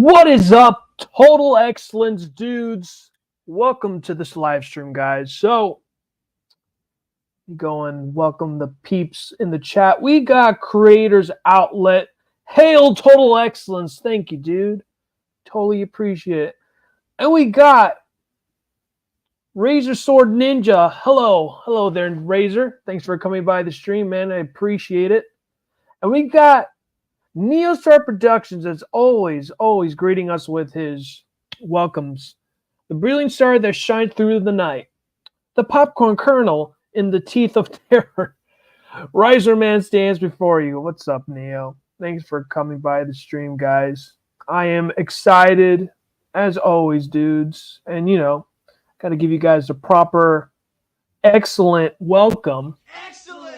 What is up, Total Excellence dudes? Welcome to this live stream, guys. So, go and welcome the peeps in the chat. We got Creators Outlet. Hail Total Excellence. Thank you, dude. Totally appreciate it. And we got Razor Sword Ninja. Hello there, Razor. Thanks for coming by the stream, man. I appreciate it. And we got Neostar Productions, as always greeting us with his welcomes. The brilliant star that shines through the night. The popcorn kernel in the teeth of terror. Riser Man stands before you. What's up, Neo? Thanks for coming by the stream, guys. I am excited, as always, dudes. And, got to give you guys a proper, excellent welcome. Excellent!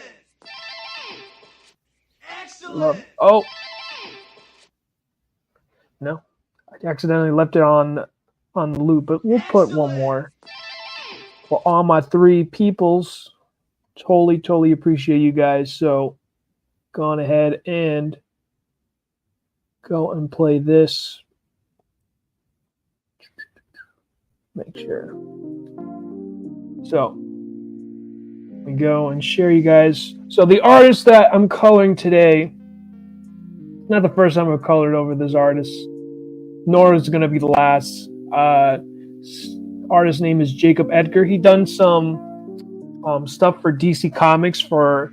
Oh. No, I accidentally left it on the loop, but we'll put one more for all my three peoples. Totally appreciate you guys. So go on ahead and go and play this. Make sure. So we go and share you guys. So the artist that I'm coloring today, not the first time I've colored over this artist, nor is it going to be the last. Artist's name is Jacob Edgar. He done some stuff for DC Comics for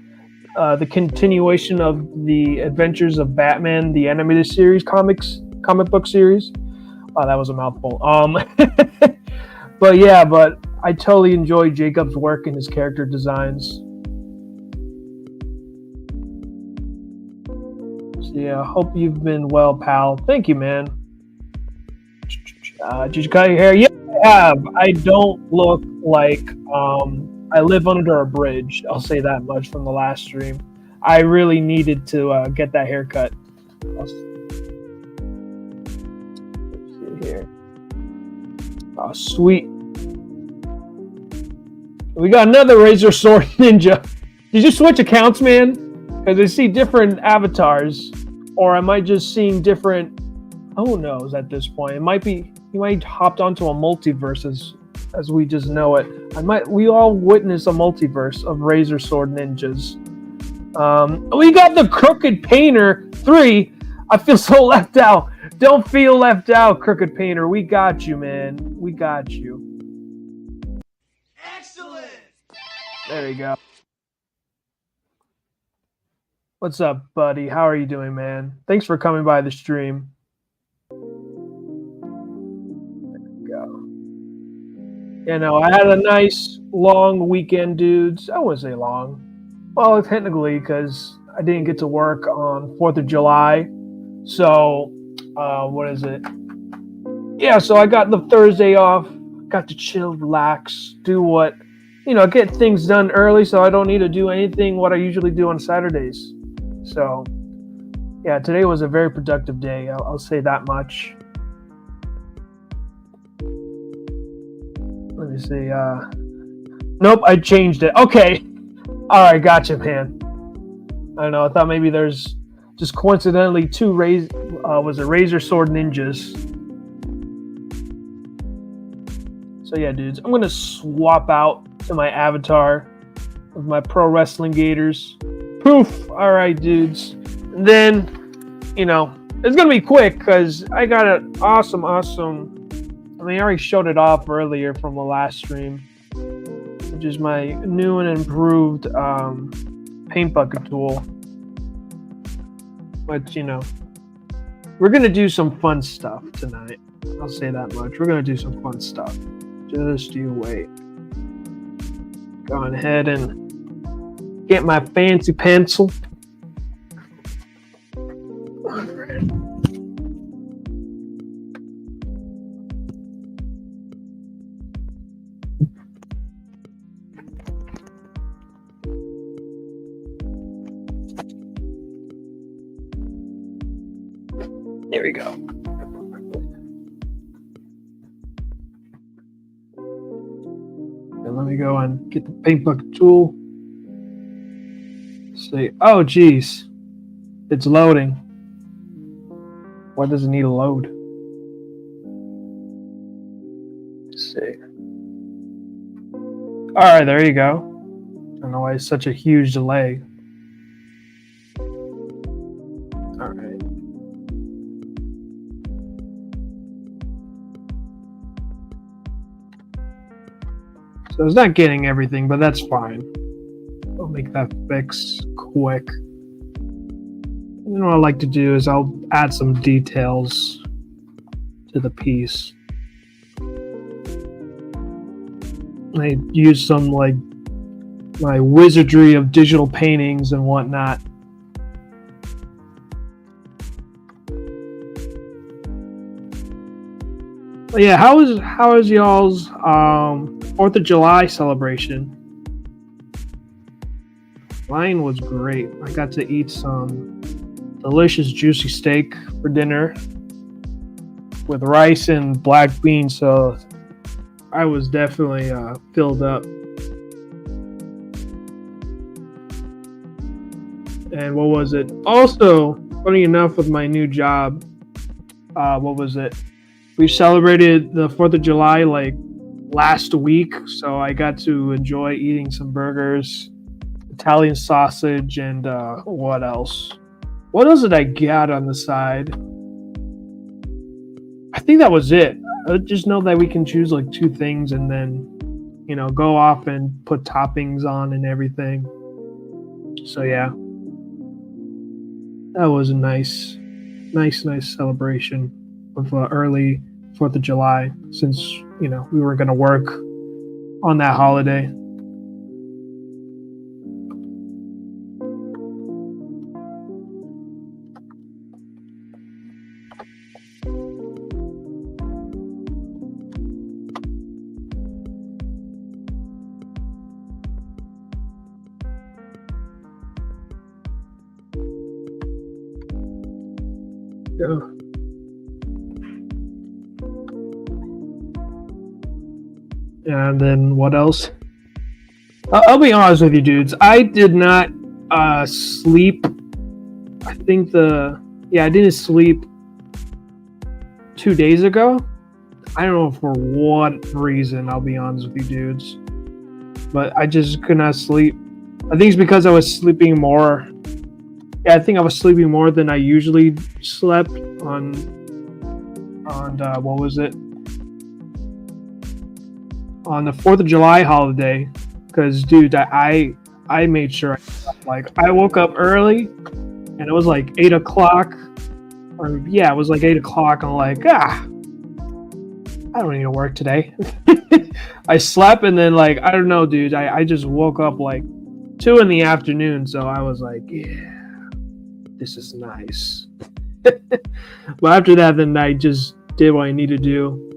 the continuation of the Adventures of Batman, the animated series comic book series. Oh, that was a mouthful. But I totally enjoy Jacob's work and his character designs. So yeah, hope you've been well, pal. Thank you, man. Did you cut your hair? Yeah, I have. I don't look like I live under a bridge. I'll say that much from the last stream. I really needed to get that haircut. Let's see here. Oh, sweet. We got another Razor Sword Ninja. Did you switch accounts, man? Because I see different avatars. Or am I just seeing different... Who knows at this point? It might be... You might hopped onto a multiverse as we just know it. We all witness a multiverse of Razor Sword Ninjas. We got the Crooked Painter 3. I feel so left out. Don't feel left out, Crooked Painter. We got you, man. We got you. Excellent! There you go. What's up, buddy? How are you doing, man? Thanks for coming by the stream. I had a nice long weekend, dudes. I wouldn't say long. Well, technically, because I didn't get to work on 4th of July. So, what is it? Yeah, so I got the Thursday off. Got to chill, relax, do what, get things done early so I don't need to do anything what I usually do on Saturdays. So, yeah, today was a very productive day. I'll say that much. Let me see. Nope, I changed it. Okay. All right, gotcha, man. I don't know. I thought maybe there's just coincidentally two Razor Sword Ninjas. So yeah, dudes, I'm gonna swap out to my avatar of my Pro Wrestling Gators. Poof. All right, dudes. And then, it's gonna be quick because I got an awesome. I already showed it off earlier from the last stream, which is my new and improved paint bucket tool. But, we're going to do some fun stuff tonight. I'll say that much. We're going to do some fun stuff. Just you wait. Go on ahead and get my fancy pencil. There we go. And let me go and get the paint bucket tool. See. Oh, geez. It's loading. Why does it need a load? right, there you go. I don't know why it's such a huge delay. All right. So it's not getting everything, but that's fine. I'll make that fix quick. And then what I like to do is I'll add some details to the piece. I use some like my wizardry of digital paintings and whatnot. But yeah, how is y'all's 4th of July celebration? Mine was great. I got to eat some delicious juicy steak for dinner with rice and black beans, so I was definitely filled up. And what was it? Also, funny enough, with my new job, what was it? We celebrated the 4th of July like last week, so I got to enjoy eating some burgers, Italian sausage, and what else? What else did I get on the side? I think that was it. I just know that we can choose like 2 things and then, go off and put toppings on and everything. So yeah, that was a nice celebration of early 4th of July, since we were going to work on that holiday. Yeah. And then what else? I'll be honest with you, dudes. I did not sleep. I didn't sleep 2 days ago. I don't know for what reason. I'll be honest with you, dudes. But I just could not sleep. I think it's because I was sleeping more. Yeah, I think I was sleeping more than I usually slept on what was it? On the 4th of July holiday, because dude, I made sure I woke up early, and it was like 8 o'clock, it was like 8 o'clock. I'm like, I don't need to work today. I slept, and then I don't know, dude. I just woke up like 2 in the afternoon, so I was like, yeah, this is nice. But after that, then I just did what I need to do,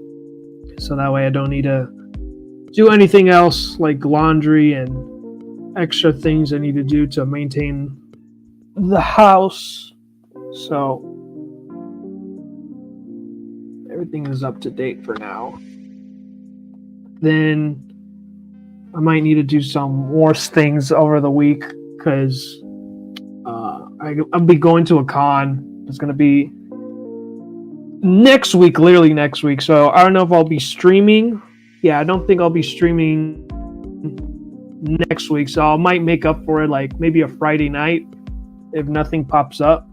so that way I don't need to do anything else like laundry and extra things I need to do to maintain the house. So everything is up to date for now. Then I might need to do some more things over the week, because I'll be going to a con. It's going to be next week, literally next week. So I don't know if I'll be streaming. Yeah, I don't think I'll be streaming next week, so I might make up for it like maybe a Friday night if nothing pops up,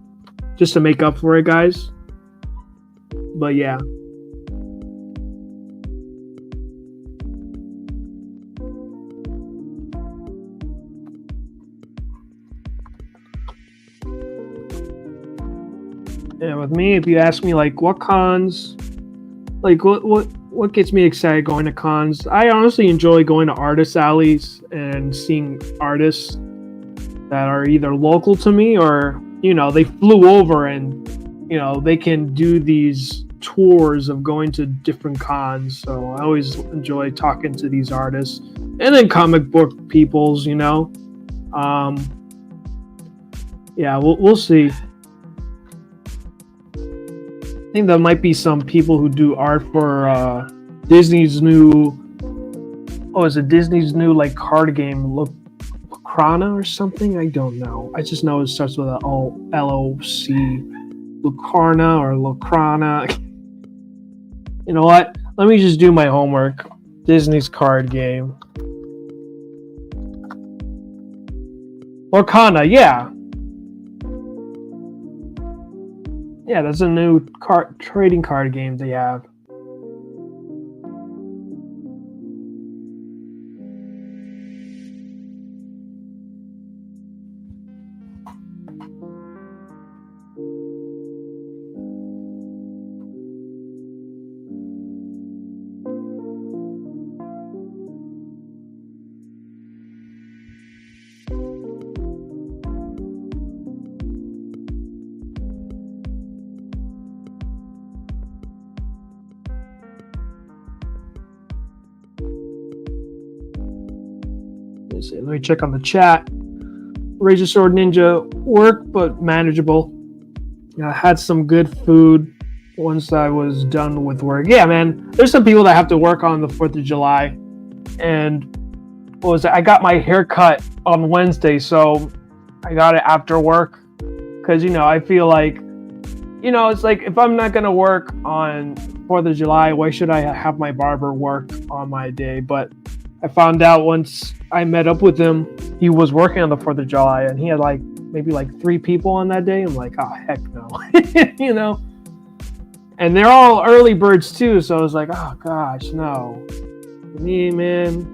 just to make up for it, guys. But yeah. Yeah, with me, if you ask me like what cons, like what gets me excited going to cons, I honestly enjoy going to artist alleys and seeing artists that are either local to me or, they flew over and, they can do these tours of going to different cons. So I always enjoy talking to these artists. And then comic book peoples, Yeah, we'll see. I think there might be some people who do art for Disney's new like card game, Lucrana or something? I don't know. I just know it starts with a L-O-C. Lucarna or Lucrana. You know what? Let me just do my homework. Disney's card game. Lorcana, yeah. Yeah, that's a new trading card game they have. Let me check on the chat. Razor Sword Ninja work, but manageable. I had some good food once I was done with work. Yeah, man. There's some people that have to work on the 4th of July. And I got my hair cut on Wednesday, so I got it after work. Because, I feel like, it's like if I'm not going to work on 4th of July, why should I have my barber work on my day? But I found out once I met up with him, he was working on the 4th of July, and he had maybe 3 people on that day. I'm like, oh, heck no. And they're all early birds too, so I was like, oh gosh, no. Me, man,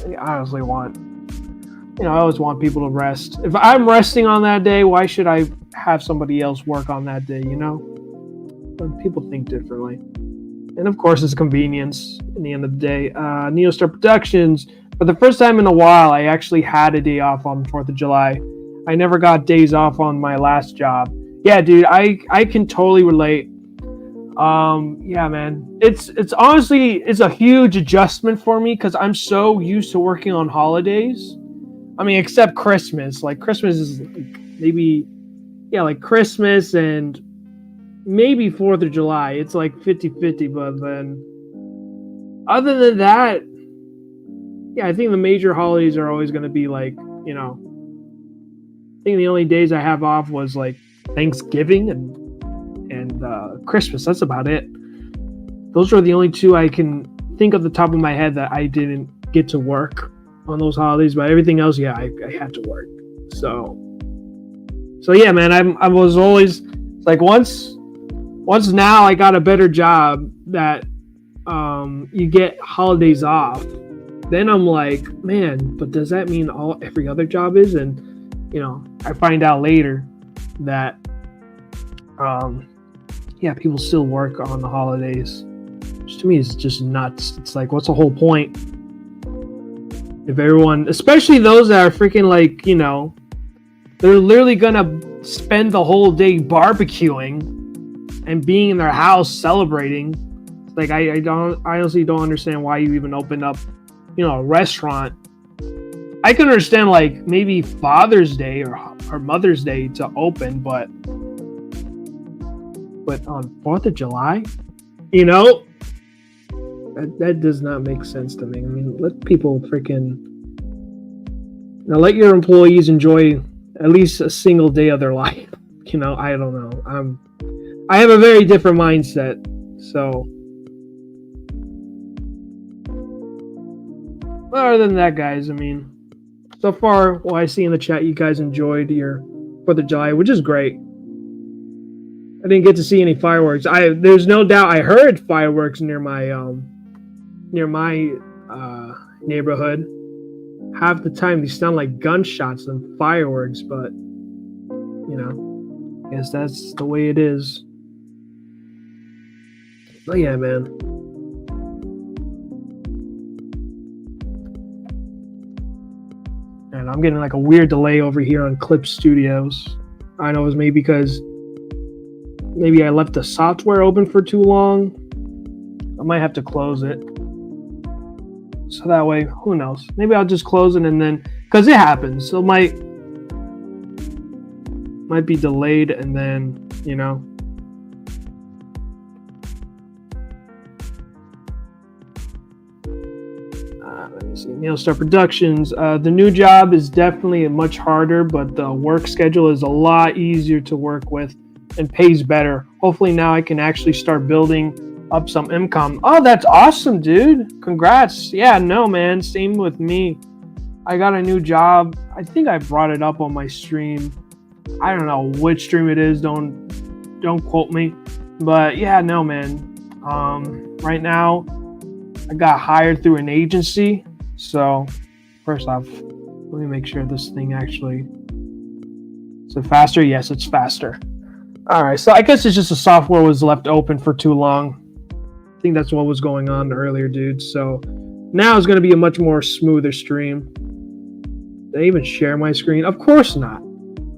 I honestly I always want people to rest. If I'm resting on that day, why should I have somebody else work on that day, But people think differently. And of course, it's convenience in the end of the day. Neostar Productions, for the first time in a while, I actually had a day off on the 4th of July. I never got days off on my last job. Yeah, dude, I can totally relate. Yeah, man. It's honestly, it's a huge adjustment for me because I'm so used to working on holidays. I mean, except Christmas. Christmas is maybe, Christmas and maybe 4th of July. It's 50-50, but then other than that, yeah, I think the major holidays are always going to be I think the only days I have off was Thanksgiving and Christmas. That's about it. Those are the only 2 I can think of the top of my head that I didn't get to work on those holidays, but everything else, yeah, I had to work. So yeah, man, I was always once now I got a better job that you get holidays off. Then I'm like, man, but does that mean every other job is? And I find out later that people still work on the holidays, which to me is just nuts. It's what's the whole point? If everyone, especially those that are freaking they're literally gonna spend the whole day barbecuing and being in their house celebrating. I honestly don't understand why you even open up, a restaurant. I can understand maybe Father's Day or Mother's Day to open, but on 4th of July, that does not make sense to me. I mean, let people let your employees enjoy at least a single day of their life. I don't know. I have a very different mindset. So, other than that, guys, I mean, so far, what I see in the chat, you guys enjoyed your 4th of July, which is great. I didn't get to see any fireworks. There's no doubt I heard fireworks near my neighborhood. Half the time they sound like gunshots than fireworks, but I guess that's the way it is. But yeah, man. And I'm getting a weird delay over here on Clip Studios. I know it was maybe because maybe I left the software open for too long. I might have to close it. So that way, who knows? Maybe I'll just close it and then, because it happens. So it might be delayed and then, let me see. Neostar Productions. The new job is definitely much harder, but the work schedule is a lot easier to work with and pays better. Hopefully now I can actually start building up some income. Oh, that's awesome, dude. Congrats. Yeah, no, man. Same with me. I got a new job. I think I brought it up on my stream. I don't know which stream it is. Don't quote me. But yeah, no, man. Right now, I got hired through an agency. So first off, let me make sure this thing actually is it faster? Yes, it's faster. All right, so I guess it's just the software was left open for too long. I think that's what was going on earlier, dude. So now it's going to be a much more smoother stream. Did I even share my screen? Of course not.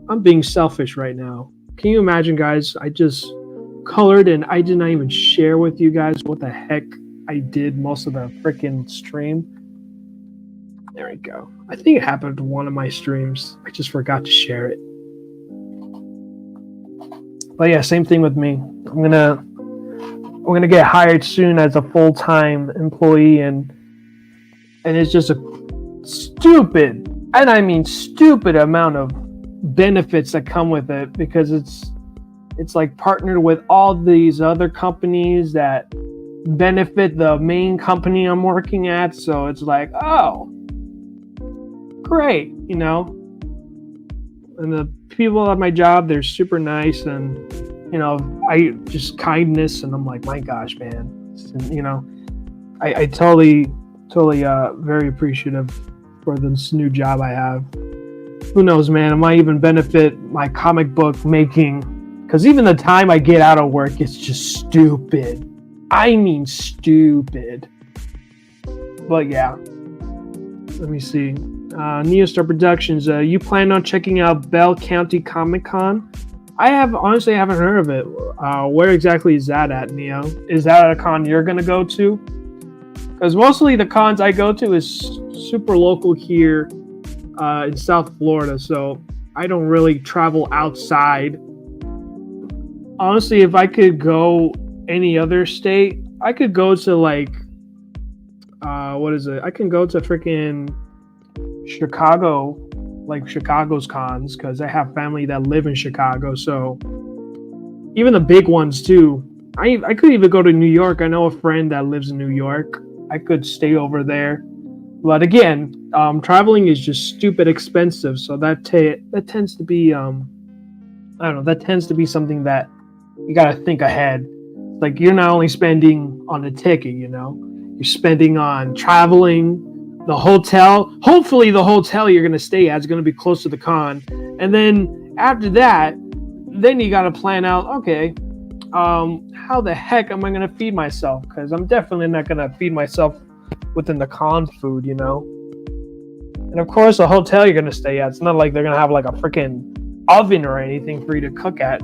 I'm being selfish right now. Can you imagine, guys? I just colored and I did not even share with you guys what the heck I did most of the freaking stream. There we go. I think it happened to one of my streams. I just forgot to share it. But yeah, same thing with me. I'm gonna get hired soon as a full-time employee, and it's just a stupid, and I mean stupid amount of benefits that come with it, because it's like partnered with all these other companies that benefit the main company I'm working at. So it's like, oh, great, you know. And the people at my job, they're super nice, and you know, I just kindness, and I'm like, my gosh, man, you know, I totally very appreciative for this new job I have. Who knows, man? It might even benefit my comic book making, because even the time I get out of work, it's just stupid. I mean, stupid. But yeah, let me see. Neostar Productions. You plan on checking out Bell County Comic Con? I honestly haven't heard of it. Where exactly is that at, Neo? Is that a con you're gonna go to? Because mostly the cons I go to is super local here in South Florida, so I don't really travel outside. Honestly, if I could go any other state, I could go to like what is it? I can go to freaking Chicago, like Chicago's cons, because I have family that live in Chicago. So even the big ones too. I could even go to New York. I know a friend that lives in New York. I could stay over there. But again, traveling is just stupid expensive. So that tends to be I don't know. That tends to be something that you gotta think ahead. Like, you're not only spending on the ticket, you know, you're spending on traveling, the hotel. Hopefully the hotel you're going to stay at is going to be close to the con. And then after that, then you got to plan out, okay, how the heck am I going to feed myself? Because I'm definitely not going to feed myself within the con food, you know. And of course, the hotel you're going to stay at, it's not like they're going to have like a freaking oven or anything for you to cook at.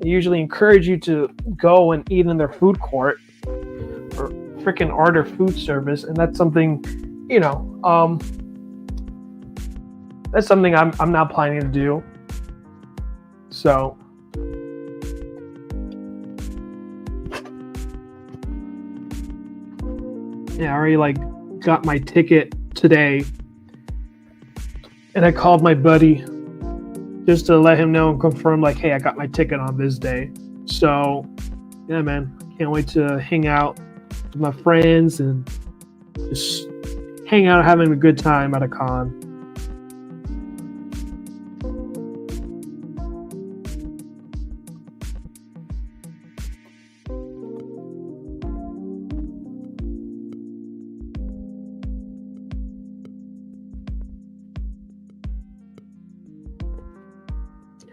They usually encourage you to go and eat in their food court or freaking order food service, and that's something, you know, that's something I'm not planning to do. So yeah, I already like got my ticket today, and I called my buddy just to let him know and confirm, like, hey, I got my ticket on this day. So yeah, man, can't wait to hang out with my friends and just hang out, having a good time at a con.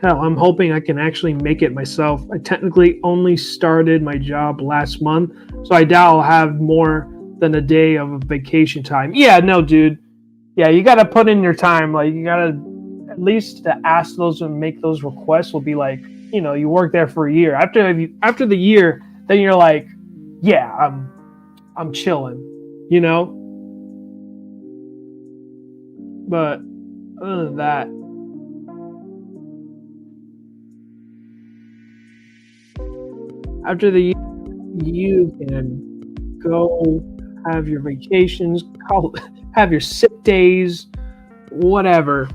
Hell, I'm hoping I can actually make it myself. I technically only started my job last month, so I doubt I'll have more than a day of vacation time. Yeah, no, dude. Yeah, you got to put in your time. Like, you got to at least to ask those and make those requests will be like, you know, you work there for a year. After the year, then you're like, yeah, I'm chilling, you know? But other than that, after the year, you can go have your vacations, have your sick days, whatever.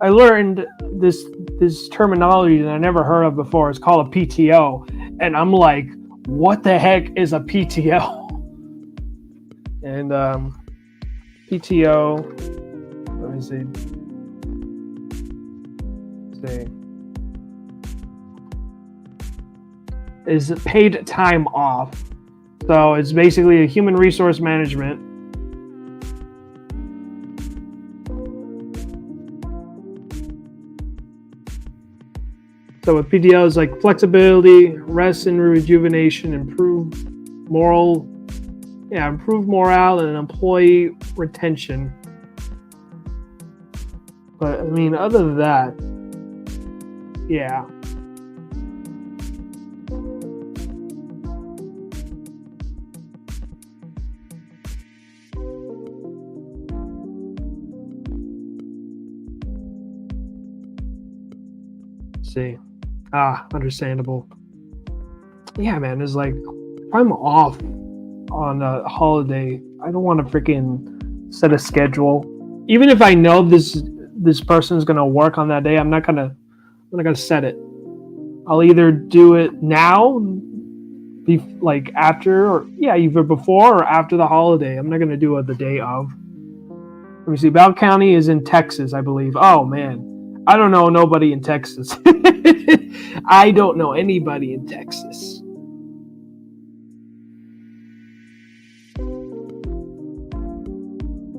I learned this terminology that I never heard of before. It's called a PTO, and I'm like, what the heck is a PTO? And PTO, let me me see. Let's see. Is paid time off. So it's basically a human resource management. So with PTO, it's like flexibility, rest and rejuvenation, improve morale and employee retention. But I mean, other than that, yeah. See. Understandable. Yeah, man, it's like if I'm off on a holiday, I don't want to freaking set a schedule. Even if I know this person is gonna work on that day, I'm not gonna set it. I'll either do it now, like after, or either before or after the holiday. I'm not gonna do it the day of. Let me see. Bell County is in Texas, I believe. Oh man, I don't know nobody in Texas. I don't know anybody in Texas.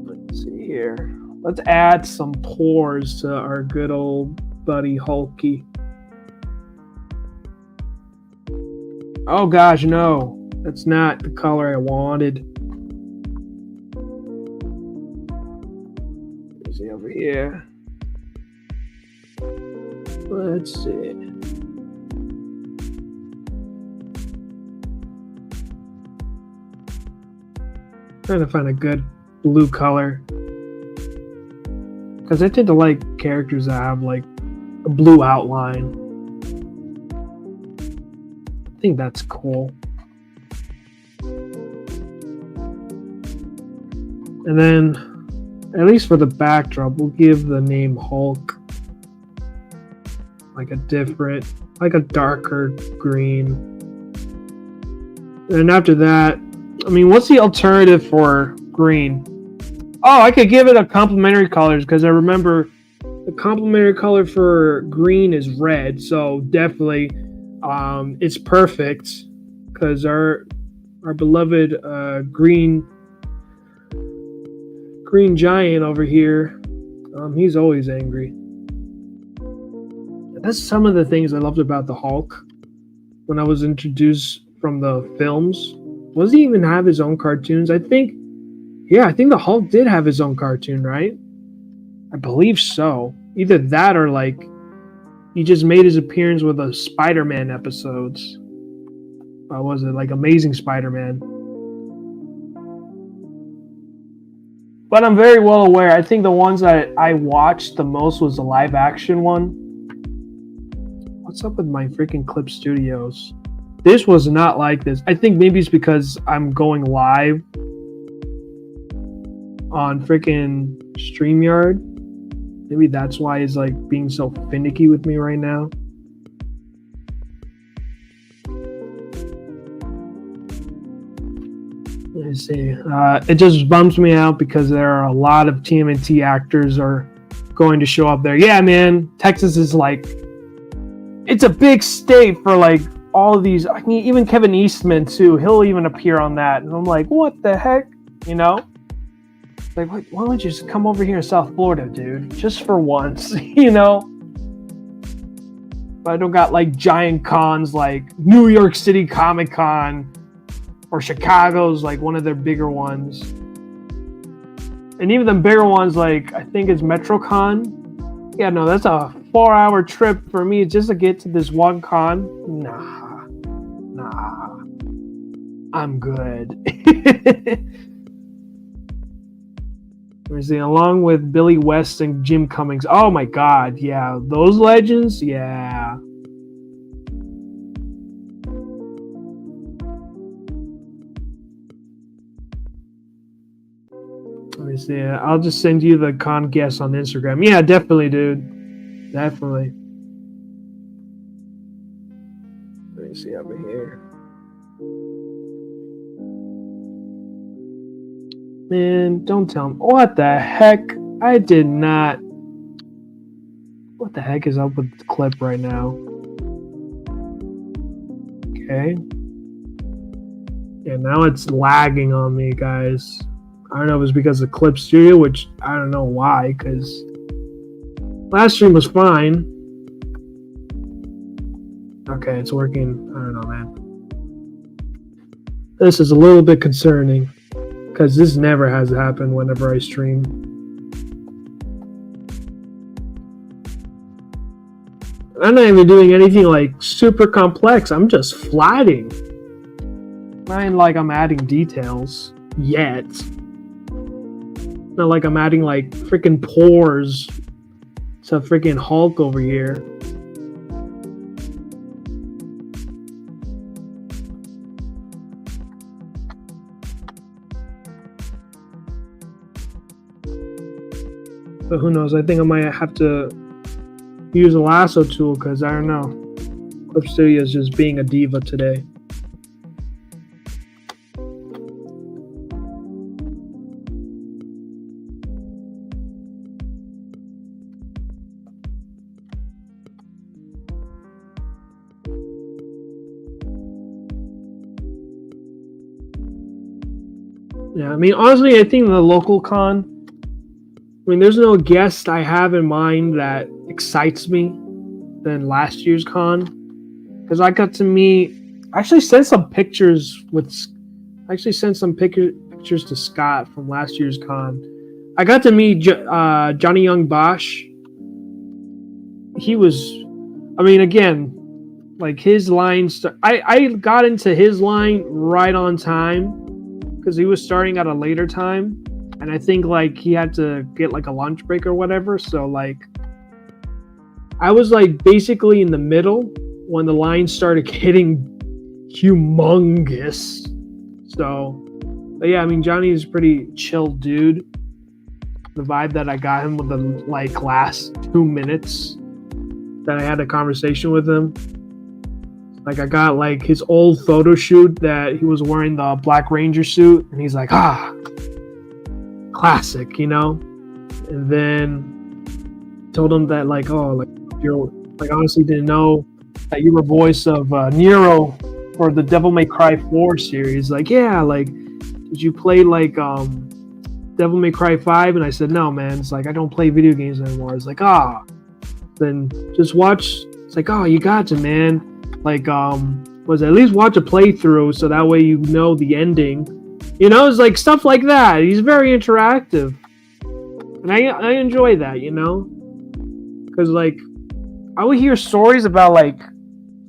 Let's see here. Let's add some pores to our good old buddy Hulky. Oh gosh, no. That's not the color I wanted. Let's see over here. Let's see. Trying to find a good blue color. Because I tend to like characters that have like a blue outline. I think that's cool. And then, at least for the backdrop, we'll give the name Hulk like a darker green. And after that, I mean, what's the alternative for green? Oh, I could give it a complementary colors because I remember the complementary color for green is red. So definitely, it's perfect because our beloved green giant over here, he's always angry. That's some of the things I loved about the Hulk when I was introduced from the films. Does he even have his own cartoons? I think the Hulk did have his own cartoon, right? I believe so. Either that or like he just made his appearance with the Spider-Man episodes. Was it like Amazing Spider-Man? But I'm very well aware. I think the ones that I watched the most was the live action one. What's up with my freaking Clip Studios? This was not like this. I think maybe it's because I'm going live on freaking StreamYard. Maybe that's why it's like being so finicky with me right now. Let me see. It just bums me out because there are a lot of TMNT actors are going to show up there. Yeah, man. Texas is like, it's a big state for like all of these. I mean, even Kevin Eastman too. He'll even appear on that, and I'm like, what the heck, you know? Like, why don't you just come over here in South Florida, dude? Just for once, you know? But I don't got like giant cons like New York City Comic Con or Chicago's like one of their bigger ones. And even the bigger ones, like I think it's MetroCon. Yeah, no, that's a 4-hour trip for me just to get to this one con. Nah. I'm good. Let me see. Along with Billy West and Jim Cummings. Oh my God, yeah, those legends, yeah. Let me see. I'll just send you the con guests on Instagram. Yeah, definitely, dude. Definitely. Let me see over here. Man, don't tell me. What the heck? I did not. What the heck is up with the clip right now? Okay. Yeah, now it's lagging on me, guys. I don't know if it's because of Clip Studio, which I don't know why, because last stream was fine. Okay, it's working. I don't know, man. This is a little bit concerning, because this never has happened whenever I stream. I'm not even doing anything like super complex. I'm just flatting. Not even like I'm adding details yet. Not like I'm adding like freaking pores to freaking Hulk over here. But who knows? I think I might have to use a lasso tool because I don't know. Clip Studio is just being a diva today. Yeah, I mean, honestly, I think the local con, I mean, there's no guest I have in mind that excites me than last year's con. Because I got to meet, I actually sent some pictures pictures to Scott from last year's con. I got to meet Johnny Young Bosch. He was, I mean, again, like his lines, I got into his line right on time because he was starting at a later time. And I think like he had to get like a lunch break or whatever. So like I was like basically in the middle when the line started getting humongous. So, but yeah, I mean, Johnny is a pretty chill dude. The vibe that I got him with the like last 2 minutes that I had a conversation with him. Like I got like his old photo shoot that he was wearing the Black Ranger suit. And he's like, classic, you know? And then told him that like, oh, like you're like honestly didn't know that you were voice of Nero for the Devil May Cry 4 series. Like, yeah, like did you play like Devil May Cry 5? And I said, no, man. It's like I don't play video games anymore. It's like, then just watch. It's like, oh, you got to, man. Like, was at least watch a playthrough so that way you know the ending. You know, it's like stuff like that. He's very interactive. And I enjoy that, you know? Because, like, I would hear stories about, like,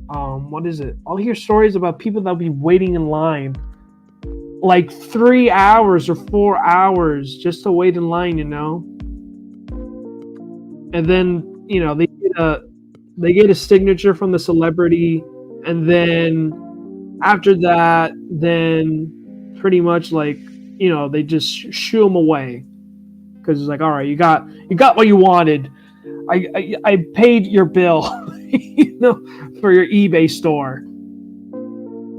I'll hear stories about people that'll be waiting in line like 3 hours or 4 hours just to wait in line, you know? And then, you know, they get a signature from the celebrity, and then after that, then pretty much like, you know, they just shoo them away because it's like, all right, you got what you wanted. I paid your bill, you know, for your eBay store.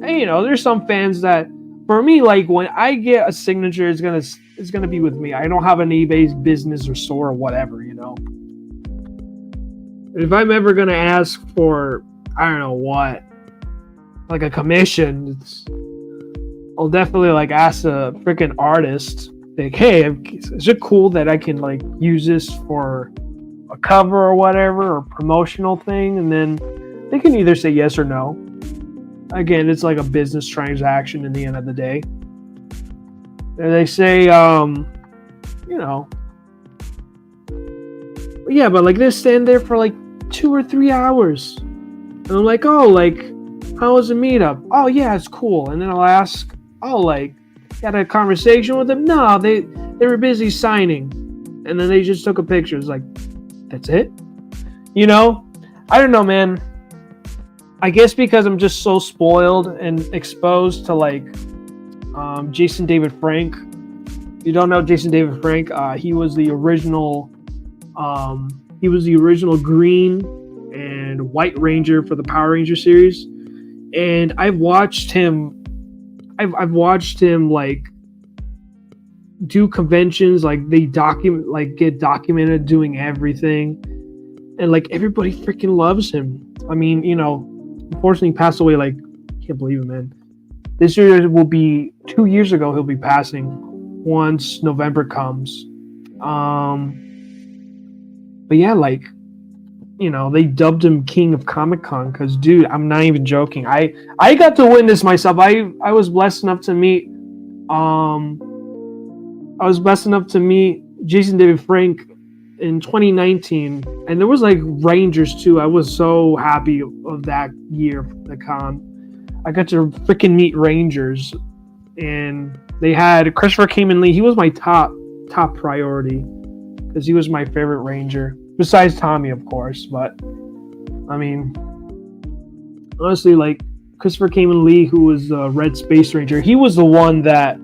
And you know, there's some fans that, for me, like when I get a signature, it's gonna be with me. I don't have an eBay business or store or whatever, you know. If I'm ever gonna ask for, I don't know what, like a commission, I'll definitely like ask a freaking artist, like, hey, is it cool that I can like use this for a cover or whatever or promotional thing? And then they can either say yes or no. Again, it's like a business transaction in the end of the day. And they say, you know, yeah, but like they stand there for like 2 or 3 hours. And I'm like, oh, like, how was the meetup? Oh, yeah, it's cool. And then I'll ask, oh, like, had a conversation with them? No, they were busy signing. And then they just took a picture. It's like, that's it? You know? I don't know, man. I guess because I'm just so spoiled and exposed to, like, Jason David Frank. You don't know Jason David Frank? He was the original Green and White Ranger for the Power Ranger series, and I've watched him like do conventions, like they get documented doing everything, and like everybody freaking loves him. I mean, unfortunately he passed away, like, can't believe it, man. This year will be 2 years ago he'll be passing once November comes. But yeah, like, they dubbed him King of Comic-Con because, dude, I'm not even joking. I got to witness myself. I was blessed enough to meet Jason David Frank in 2019, and there was like Rangers too. I was so happy of that year, the con. I got to freaking meet Rangers, and they had Christopher Kamen Lee. He was my top priority because he was my favorite Ranger, besides Tommy, of course. But I mean, honestly, like Christopher Kamen Lee, who was the Red Space Ranger, he was the one that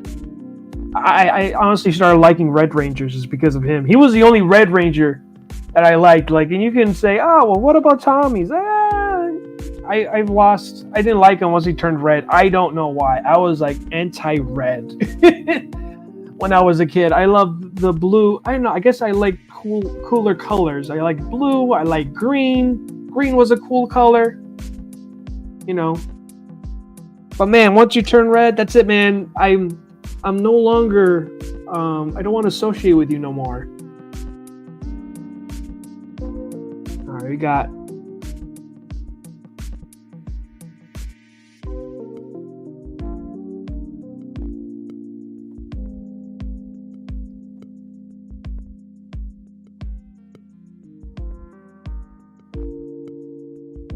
I honestly started liking Red Rangers is because of him. He was the only Red Ranger that I liked. Like, and you can say, oh, well, what about Tommy's? I didn't like him once he turned red. I don't know why. I was like anti-red when I was a kid. I loved the blue. I don't know. I guess I like cooler colors. I like blue. I like green. Green was a cool color. But man, once you turn red, that's it, man. I'm no longer, I don't want to associate with you no more. All right, we got.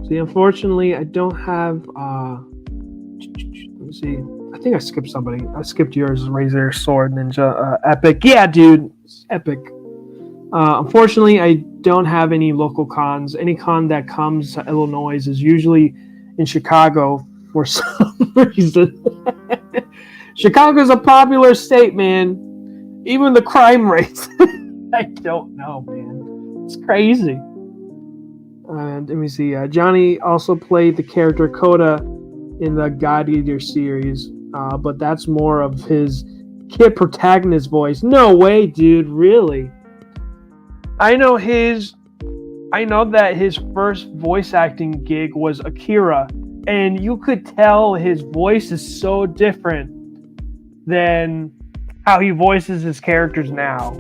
See, unfortunately, I don't have, let me see. I think I skipped somebody. I skipped yours, Razor Sword Ninja Epic. Yeah, dude, Epic. Unfortunately, I don't have any local cons. Any con that comes to Illinois is usually in Chicago for some reason. Chicago's a popular state, man. Even the crime rates. I don't know, man. It's crazy. And let me see. Johnny also played the character Coda in the God Eater series, but that's more of his kid protagonist voice. No way, dude. Really? I know that his first voice acting gig was Akira, and you could tell his voice is so different than how he voices his characters now.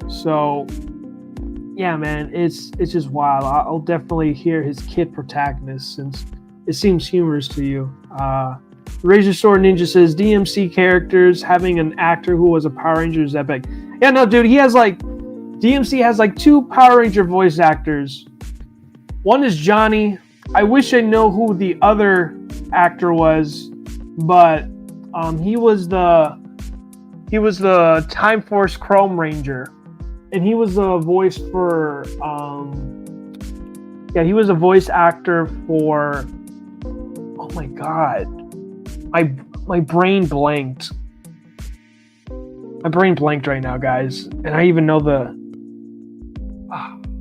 So yeah, man, it's just wild. I'll definitely hear his kid protagonist since it seems humorous to you. Razor Sword Ninja says DMC characters having an actor who was a Power Ranger is epic. Yeah, no, dude, DMC has like 2 Power Ranger voice actors. One is Johnny. I wish I know who the other actor was, but he was the Time Force Chrome Ranger. And he was a voice for, he was a voice actor for, oh my god, my brain blanked. My brain blanked right now, guys. And I even know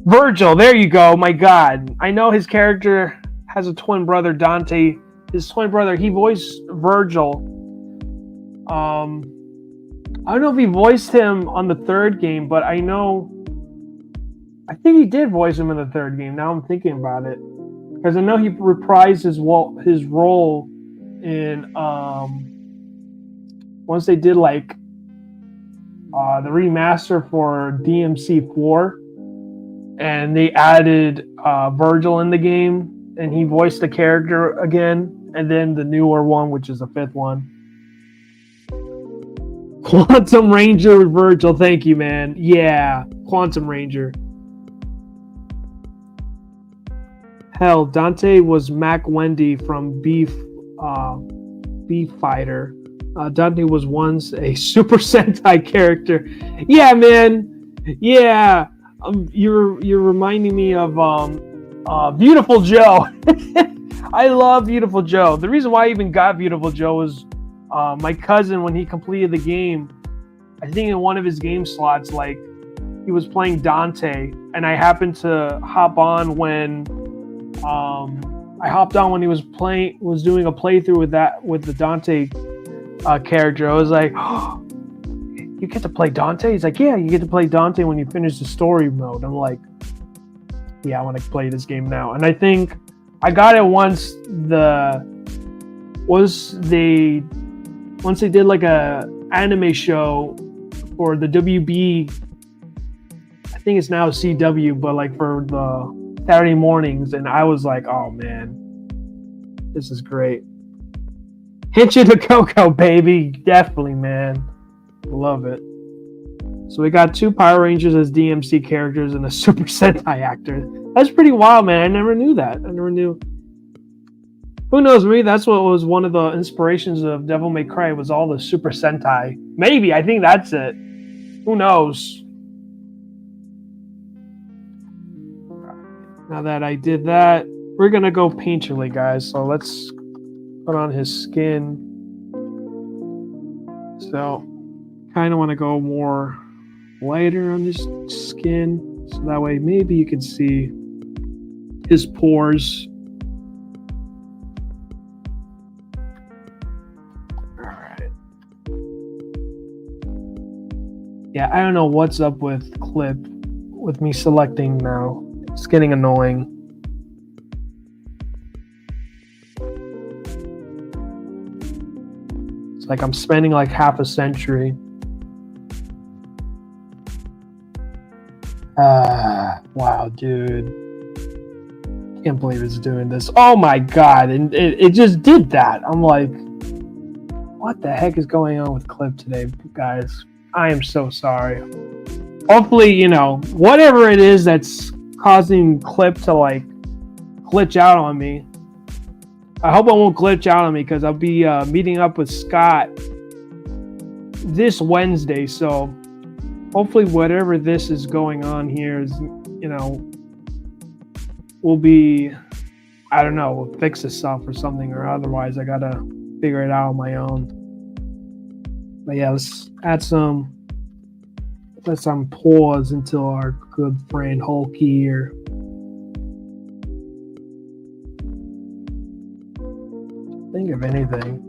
Virgil, there you go, my god. I know his character has a twin brother, Dante. His twin brother, he voiced Virgil. I don't know if he voiced him on the 3rd game, but I think he did voice him in the 3rd game. Now I'm thinking about it. Because I know he reprised his role in, once they did like, the remaster for DMC 4, and they added Virgil in the game, and he voiced the character again, and then the newer one, which is the 5th one. Quantum Ranger with Virgil, thank you, man. Yeah, Quantum Ranger. Hell, Dante was Mac Wendy from Beef Fighter. Dante was once a Super Sentai character. Yeah, man. Yeah, you're reminding me of Beautiful Joe. I love Beautiful Joe. The reason why I even got Beautiful Joe was my cousin, when he completed the game, I think in one of his game slots, like, he was playing Dante, and I happened to hop on when he was doing a playthrough with the Dante character. I was like, oh, you get to play Dante? He's like, yeah, you get to play Dante when you finish the story mode. I'm like, yeah, I want to play this game now. And I think I got it once they did like a anime show for the WB. I think it's now CW, but like for the Saturday mornings, and I was like, oh man, this is great. Henshin to Coco, baby. Definitely, man. Love it. So we got 2 Power Rangers as DMC characters and a Super Sentai actor. That's pretty wild, man. I never knew that. I never knew. Who knows? Maybe that's what was one of the inspirations of Devil May Cry was all the Super Sentai. Maybe. I think that's it. Who knows? Now that I did that, we're going to go painterly, guys. So let's put on his skin. So kind of want to go more lighter on his skin. So that way maybe you can see his pores. Alright. Yeah, I don't know what's up with Clip with me selecting now. It's getting annoying. It's like I'm spending like half a century. Wow, dude. Can't believe it's doing this. Oh my god, and it just did that. I'm like, what the heck is going on with Clip today, guys? I am so sorry. Hopefully, you know, whatever it is that's causing Clip to like glitch out on me. I hope it won't glitch out on me because I'll be meeting up with Scott this Wednesday. So hopefully whatever this is going on here is, you know, will be, I don't know, will fix itself or something, or otherwise I gotta figure it out on my own. But yeah, let's add some, let some pause into our good friend Hulk here. Think of anything.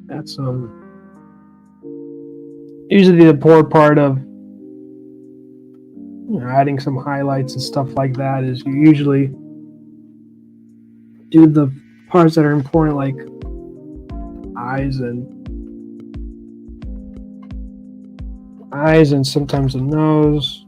That's usually the poor part of, you know, adding some highlights and stuff like that is you usually do the parts that are important, like eyes and sometimes the nose.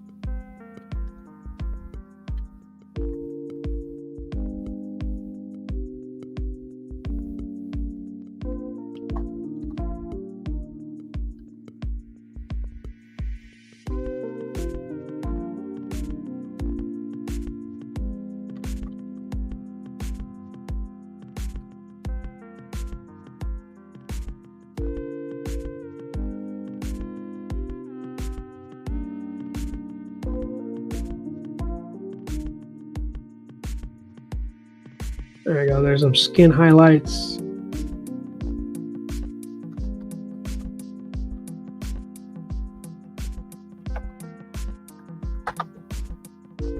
There we go, there's some skin highlights.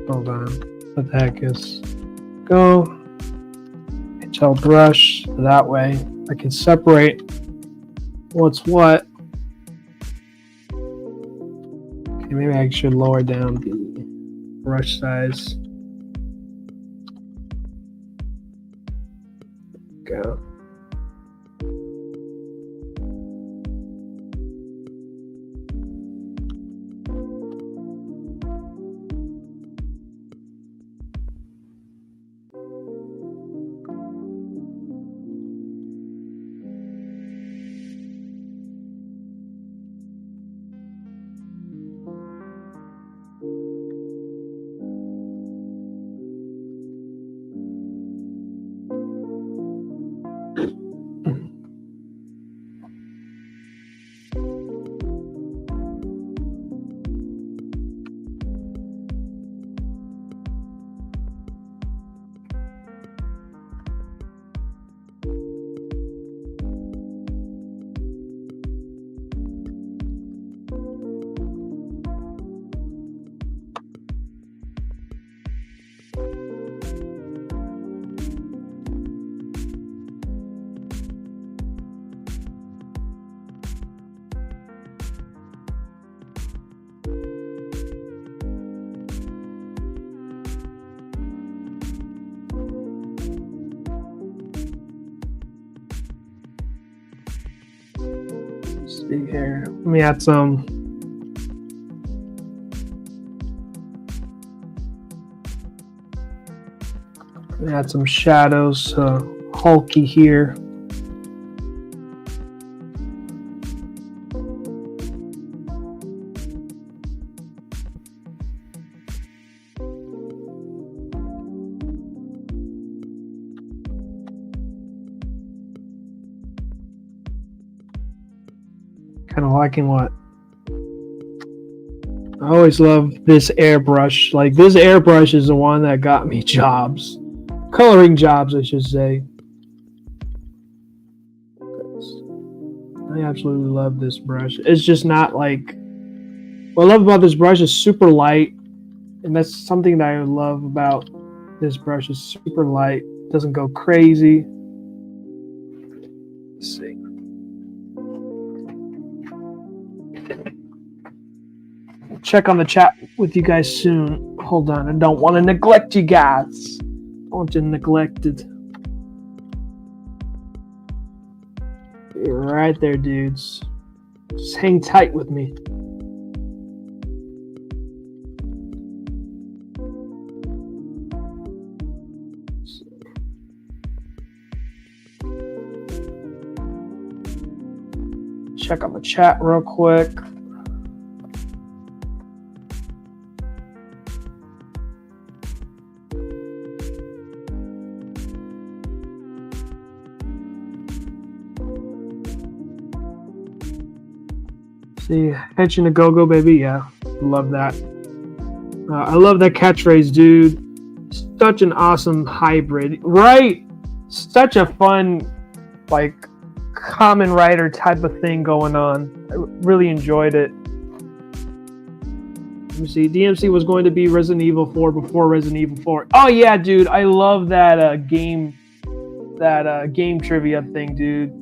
Hold on, what the heck is, go, HL brush, so that way I can separate what's what. Okay, maybe I should lower down the brush size. Go. see here. Let me add some. Let me add some shadows. Hulky here. Kind of liking what? I always love this airbrush. Like, this airbrush is the one that got me jobs. Coloring jobs, I should say. I absolutely love this brush. It's just not like... What I love about this brush is super light. And that's something that I love about this brush. Is super light. It doesn't go crazy. Let's see. Check on the chat with you guys soon. Hold on, I don't want to neglect you guys. I don't want you neglected. You're right there, dudes. Just hang tight with me. Check on the chat real quick. See, Henshin a go-go, baby. Yeah, love that. I love that catchphrase, dude. Such an awesome hybrid, right? Such a fun, like, common writer type of thing going on. I really enjoyed it. Let me see. DMC was going to be Resident Evil 4 before Resident Evil 4. Oh yeah, dude. I love that game trivia thing, dude.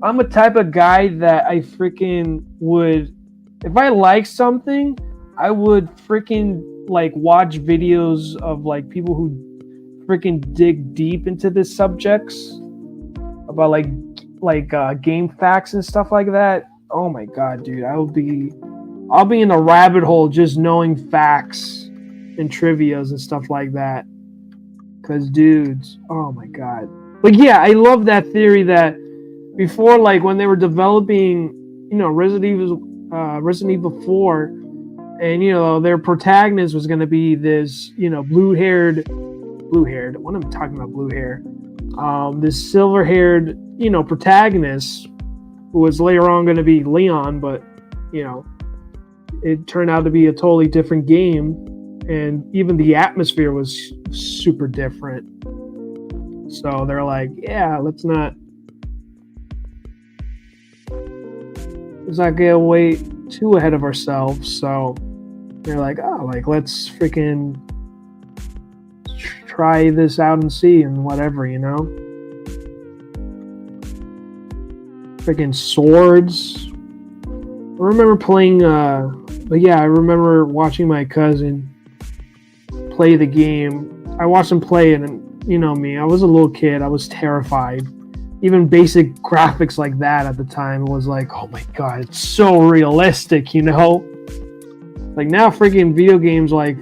I'm a type of guy that I freaking would, if I like something, I would freaking like watch videos of like people who freaking dig deep into the subjects about like game facts and stuff like that. Oh my god, dude, I'll be in a rabbit hole just knowing facts and trivias and stuff like that. Cause dudes, oh my god. But yeah, I love that theory that before, like when they were developing, you know, Resident Evil 4, and you know their protagonist was going to be this, you know, blue-haired. What am I talking about? Blue hair. This silver-haired, you know, protagonist who was later on going to be Leon, but you know, it turned out to be a totally different game, and even the atmosphere was super different. So they're like, yeah, let's not get way too ahead of ourselves. So they're like, oh, like let's freaking try this out and see and whatever, you know. Freaking swords. I remember playing, but yeah, I remember watching my cousin play the game. I watched him play it, and you know me, I was a little kid. I was terrified. Even basic graphics like that at the time was like, oh my god, it's so realistic, you know? Like now freaking video games, like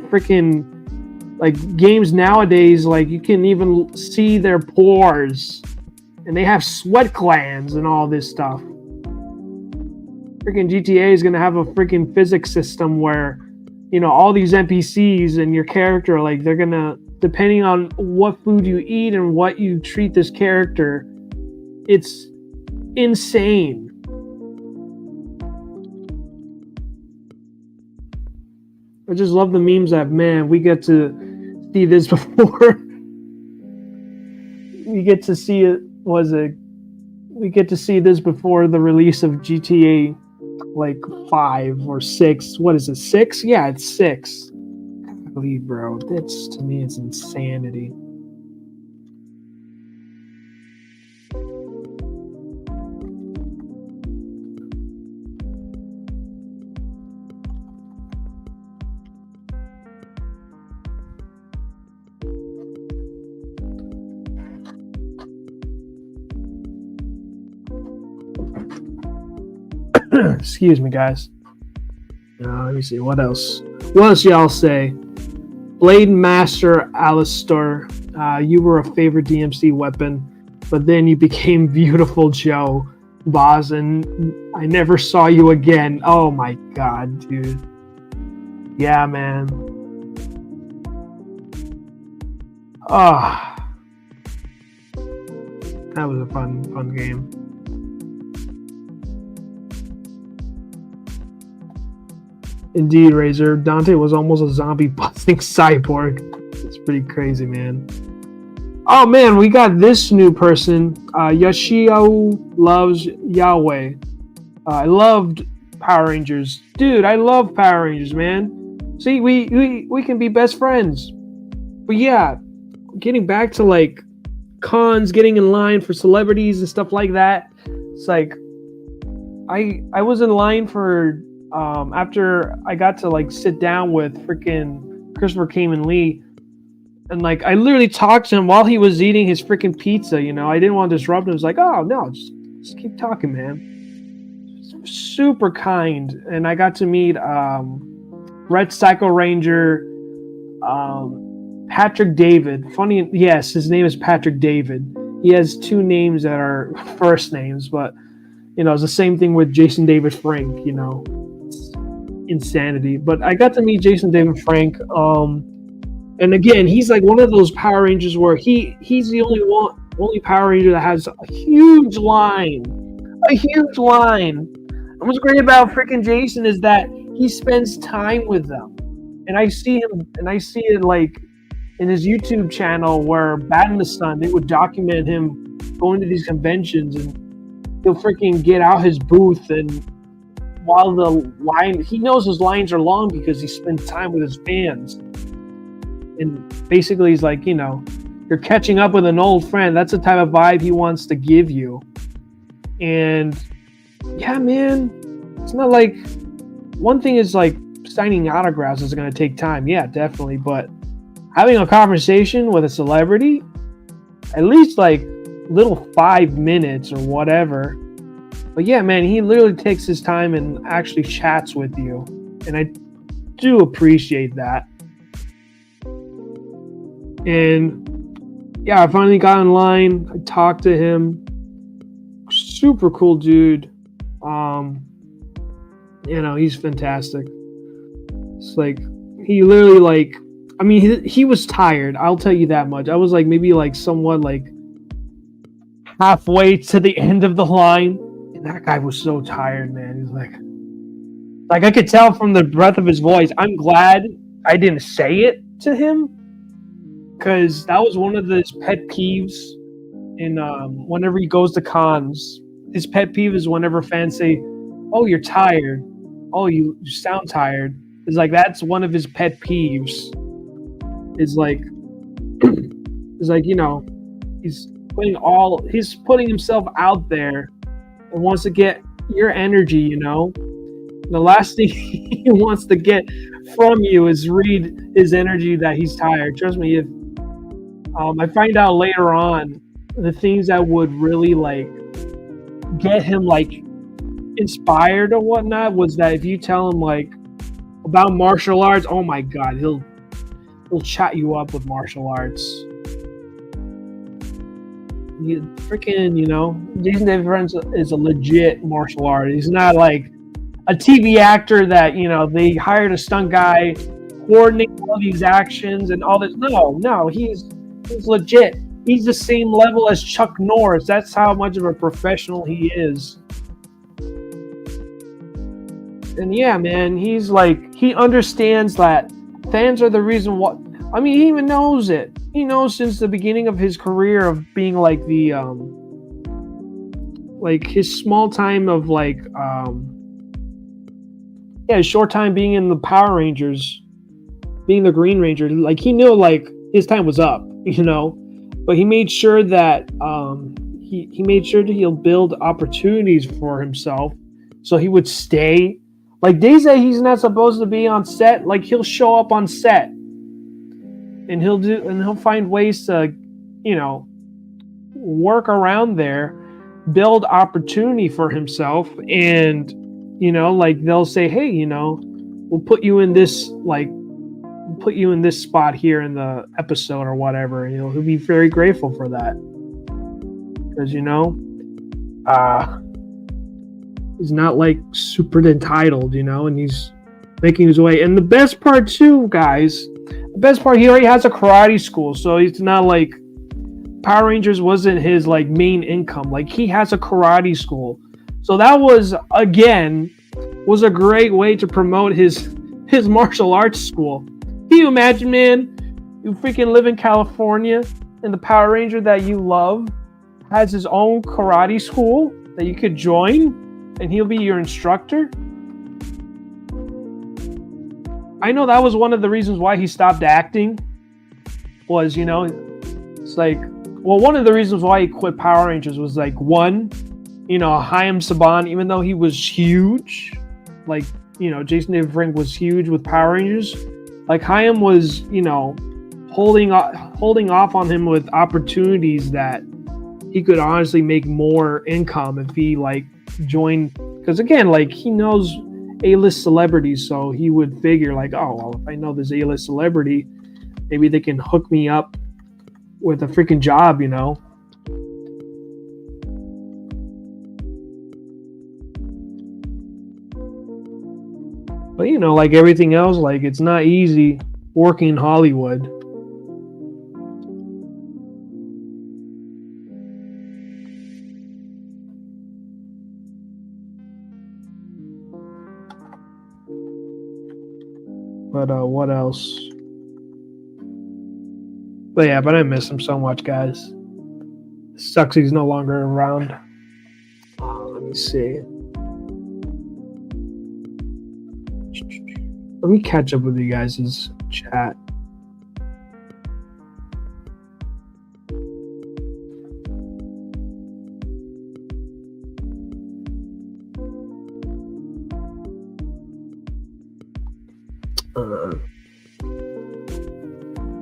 games nowadays, like you can even see their pores and they have sweat glands and all this stuff. Freaking GTA is gonna have a freaking physics system where, you know, all these NPCs and your character, like they're gonna, depending on what food you eat and what you treat this character, it's insane. I just love the memes that, man, we get to see this before. We get to see it. We get to see this before the release of GTA, like 5 or 6. What is it? 6? Yeah, it's 6. I believe, bro. That's, to me, it's insanity. Excuse me, guys. Let me see. What else? What else y'all say? Blade Master Alistair, you were a favorite DMC weapon, but then you became Beautiful Joe, boss, and I never saw you again. Oh my god, dude. Yeah, man. Ah, that was a fun game. Indeed, Razor. Dante was almost a zombie busting cyborg. It's pretty crazy, man. Oh man, we got this new person. Yoshio loves Yahweh. I loved Power Rangers, dude. I love Power Rangers, man. See, we can be best friends. But yeah, getting back to like cons, getting in line for celebrities and stuff like that. It's like I was in line for after I got to like sit down with freaking Christopher Kamen Lee, and like I literally talked to him while he was eating his freaking pizza. You know, I didn't want to disrupt him. I was like, oh no, just keep talking, man. Super kind, and I got to meet Red Psycho Ranger, Patrick David. Funny, yes, his name is Patrick David. He has two names that are first names, but you know, it's the same thing with Jason David Frank. You know, it's insanity. But I got to meet Jason David Frank, and again, he's like one of those Power Rangers where he's the only Power Ranger that has a huge line. And what's great about freaking Jason is that he spends time with them, and I see it like in his YouTube channel where Bad in the Sun, they would document him going to these conventions, and he'll freaking get out his booth, and while the line, he knows his lines are long because he spends time with his fans, and basically he's like, you know, you're catching up with an old friend. That's the type of vibe he wants to give you. And yeah, man, it's not like, one thing is like signing autographs is going to take time. Yeah, definitely. But having a conversation with a celebrity, at least like little 5 minutes or whatever. But yeah, man, he literally takes his time and actually chats with you. And I do appreciate that. And yeah, I finally got in line. I talked to him. Super cool dude. You know, he's fantastic. It's like, he literally like, I mean, he was tired. I'll tell you that much. I was like maybe like somewhat like halfway to the end of the line, and that guy was so tired, man. He's like I could tell from the breath of his voice. I'm glad I didn't say it to him, because that was one of his pet peeves. In whenever he goes to cons, his pet peeve is whenever fans say, "Oh, you're tired. Oh, you sound tired." It's like that's one of his pet peeves. It's like, you know, he's putting himself out there and wants to get your energy, you know. The last thing he wants to get from you is read his energy that he's tired. Trust me, if I find out later on the things that would really like get him like inspired or whatnot was that if you tell him like about martial arts, oh my god, he'll chat you up with martial arts. You freaking, you know, Jason David Frank is a legit martial artist. He's not like a TV actor that, you know, they hired a stunt guy, coordinate all these actions and all this. No, he's legit. He's the same level as Chuck Norris. That's how much of a professional he is. And yeah, man, he's like, he understands that fans are the reason why. I mean, he even knows it. He knows since the beginning of his career of being like the, like his small time of like, his short time being in the Power Rangers, being the Green Ranger. Like he knew like his time was up, you know, but he made sure that he made sure that he'll build opportunities for himself, so he would stay. Like days that he's not supposed to be on set, like he'll show up on set, and he'll find ways to, you know, work around there, build opportunity for himself, and You know, like they'll say, hey, you know, we'll put you in this spot here in the episode or whatever. You know, he'll be very grateful for that. Because, you know, he's not like super entitled, you know, and he's making his way. And the best part too, guys, he already has a karate school, so he's not like Power Rangers wasn't his like main income. Like he has a karate school. So that was a great way to promote his martial arts school. Can you imagine, man? You freaking live in California and the Power Ranger that you love has his own karate school that you could join and he'll be your instructor. I know that was one of the reasons why he stopped acting was, you know, it's like, well, one of the reasons why he quit Power Rangers was like, one, you know, Chaim Saban, even though he was huge, like, you know, Jason David Frank was huge with Power Rangers, like Chaim was, you know, holding off on him with opportunities that he could honestly make more income if he like joined, because again, like he knows A-list celebrities, so he would figure like, oh well, if I know this A-list celebrity, maybe they can hook me up with a freaking job, you know. But you know, like everything else, like it's not easy working in Hollywood. But what else? But yeah, but I miss him so much, guys. It sucks he's no longer around. Let me see. Let me catch up with you guys' chat.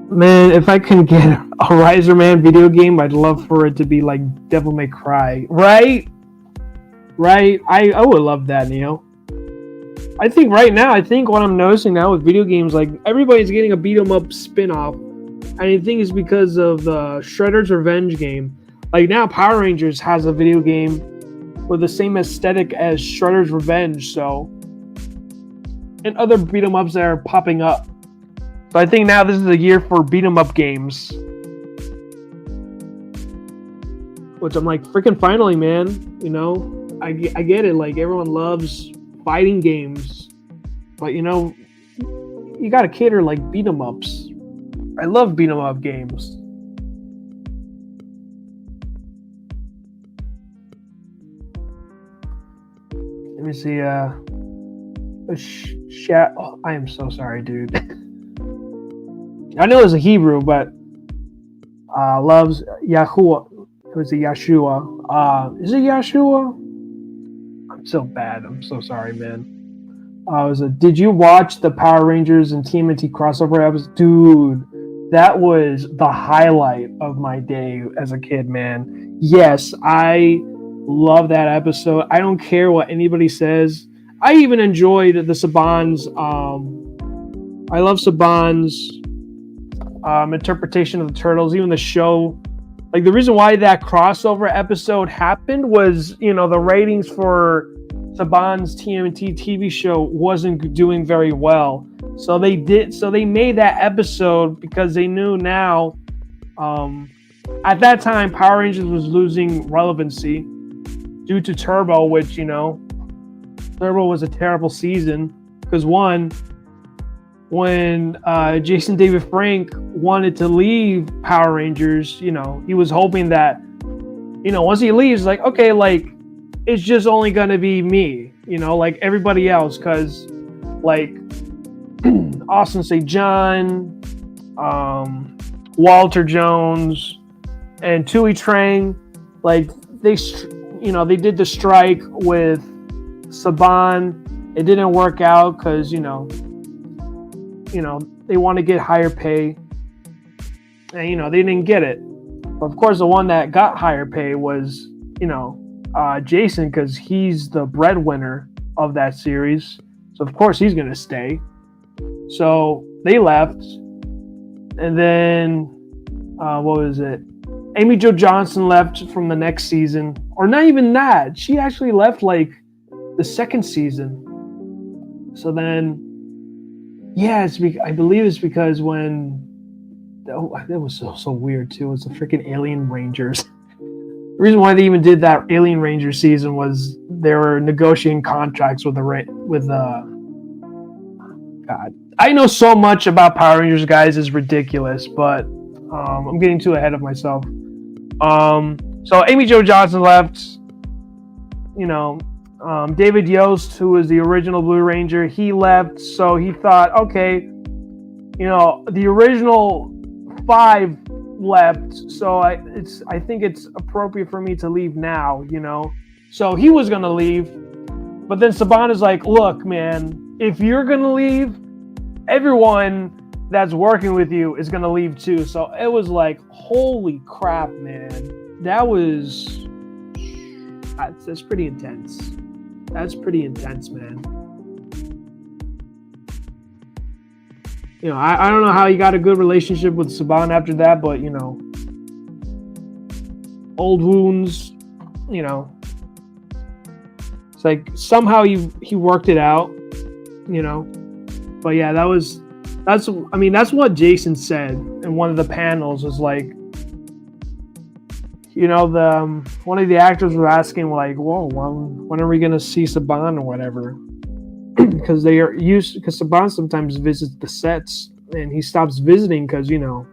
Man, if I can get a Riser Man video game, I'd love for it to be like Devil May Cry. Right? I would love that, Neo. I think right now, what I'm noticing now with video games, like everybody's getting a beat 'em up spin-off. And I think it's because of the Shredder's Revenge game. Like now Power Rangers has a video game with the same aesthetic as Shredder's Revenge, so, and other beat 'em ups that are popping up. So I think now this is a year for beat 'em up games. Which I'm like, freaking finally, man. You know, I get it. Like everyone loves fighting games, but you know, you gotta cater like beat 'em ups. I love beat 'em up games. Let me see. Oh, I am so sorry, dude. I know it's a Hebrew, but loves Yahuwah. Was it Yeshua? Is it Yeshua? I'm so bad. I'm so sorry, man. Did you watch the Power Rangers and TMNT crossover episode? Dude, that was the highlight of my day as a kid, man. Yes, I love that episode. I don't care what anybody says. I even enjoyed the Saban's. I love Saban's interpretation of the Turtles, even the show. Like the reason why that crossover episode happened was, you know, the ratings for Saban's TMNT TV show wasn't doing very well. So they made that episode because they knew now, at that time, Power Rangers was losing relevancy due to Turbo, which, you know, Turbo was a terrible season because one, when Jason David Frank wanted to leave Power Rangers, you know, he was hoping that, you know, once he leaves, like, okay, like, it's just only going to be me, you know, like everybody else, because, like, Austin St. John, Walter Jones, and Tui Trang, like, they did the strike with Saban. It didn't work out because, you know, they want to get higher pay, and, you know, they didn't get it. But of course, the one that got higher pay was, you know, Jason, because he's the breadwinner of that series. So of course he's gonna stay. So they left, and then what was it? Amy Jo Johnson left from the next season, or not even that. She actually left like the second season. So then, yeah, I believe it's because when that was so weird too. It was the freaking Alien Rangers. The reason why they even did that Alien Ranger season was they were negotiating contracts with God. I know so much about Power Rangers, guys. It's ridiculous, but I'm getting too ahead of myself. So Amy Jo Johnson left. You know, David Yost, who was the original Blue Ranger, he left. So he thought, okay, you know, the original 5 left, so I think it's appropriate for me to leave now, you know. So he was gonna leave, but then Saban is like, look, man, if you're gonna leave, everyone that's working with you is gonna leave too. So it was like, holy crap, man, that's pretty intense. That's pretty intense, man. You know, I don't know how he got a good relationship with Saban after that, but, you know, old wounds, you know. It's like somehow he worked it out, you know. But yeah, that's what Jason said in one of the panels, was like, you know, one of the actors was asking like, whoa, when are we gonna see Saban or whatever? Because Saban sometimes visits the sets, and he stops visiting because, you know,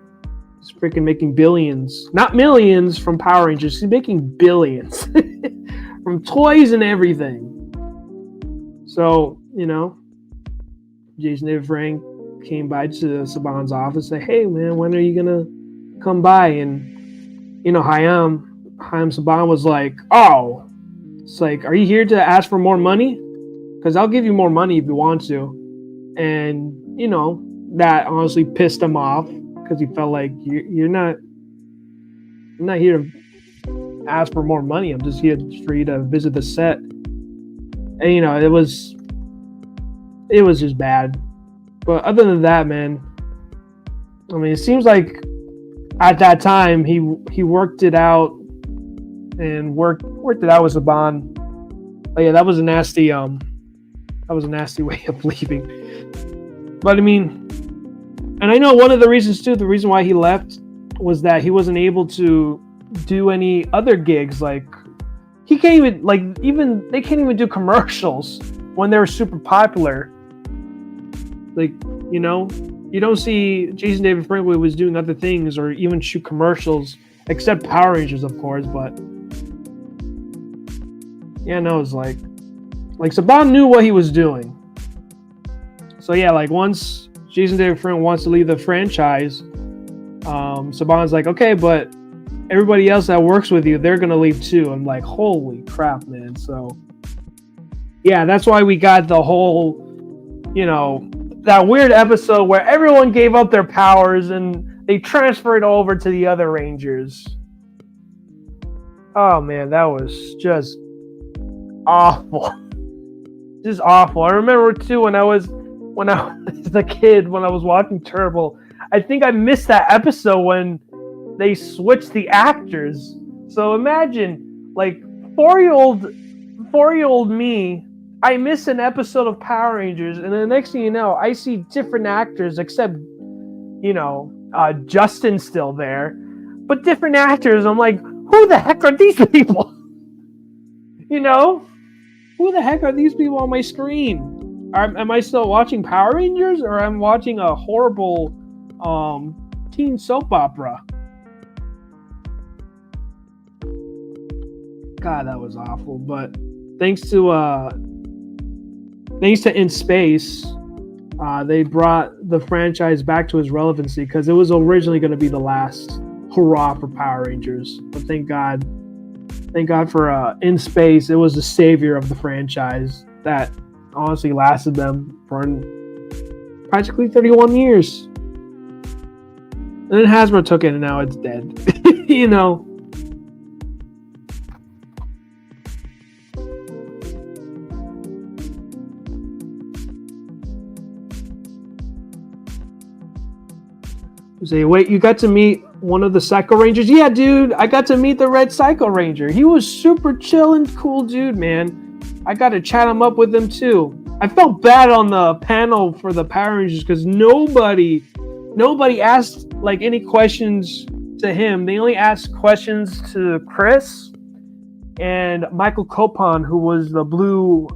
he's freaking making billions, not millions, from Power Rangers. He's making billions from toys and everything. So, you know, Jason David Frank came by to Saban's office and said, hey man, when are you gonna come by? And, you know, Hayam Saban was like, oh, it's like, are you here to ask for more money? Because I'll give you more money if you want to. And, you know, that honestly pissed him off, because he felt like, I'm not here to ask for more money. I'm just here for you to visit the set. And, you know, it was just bad. But other than that, man, I mean, it seems like at that time he worked it out and worked it out with Saban. But yeah, that was a nasty way of leaving. But I mean, and I know one of the reasons too, the reason why he left was that he wasn't able to do any other gigs. Like, he can't even, they can't even do commercials when they were super popular. Like, you know, you don't see Jason David Frank was doing other things or even shoot commercials, except Power Rangers, of course. But yeah, no, it's like Saban knew what he was doing. So yeah, like once Jason David Frank wants to leave the franchise, Saban's like, okay, but everybody else that works with you, they're gonna leave too. I'm like, holy crap, man. So yeah, that's why we got the whole, you know, that weird episode where everyone gave up their powers and they transferred over to the other Rangers. Oh man, that was just awful. Just awful. I remember too when I was a kid, when I was watching Turbo, I think I missed that episode when they switched the actors. So imagine, like, four-year-old me, I miss an episode of Power Rangers, and the next thing you know, I see different actors, except, you know, Justin's still there, but different actors. I'm like, who the heck are these people? You know? Who the heck are these people on my screen? Am I still watching Power Rangers, or am I watching a horrible teen soap opera? God, that was awful. But thanks to In Space, they brought the franchise back to its relevancy, because it was originally going to be the last hurrah for Power Rangers. But thank God for In Space. It was the savior of the franchise that honestly lasted them for practically 31 years. And then Hasbro took it, and now it's dead. You know. Say, wait, you got to meet one of the Psycho Rangers? Yeah, dude, I got to meet the Red Psycho Ranger. He was super chill and cool dude, man. I got to chat him up with him too. I felt bad on the panel for the Power Rangers because nobody asked like any questions to him. They only asked questions to Chris and Michael Copon, who was the blue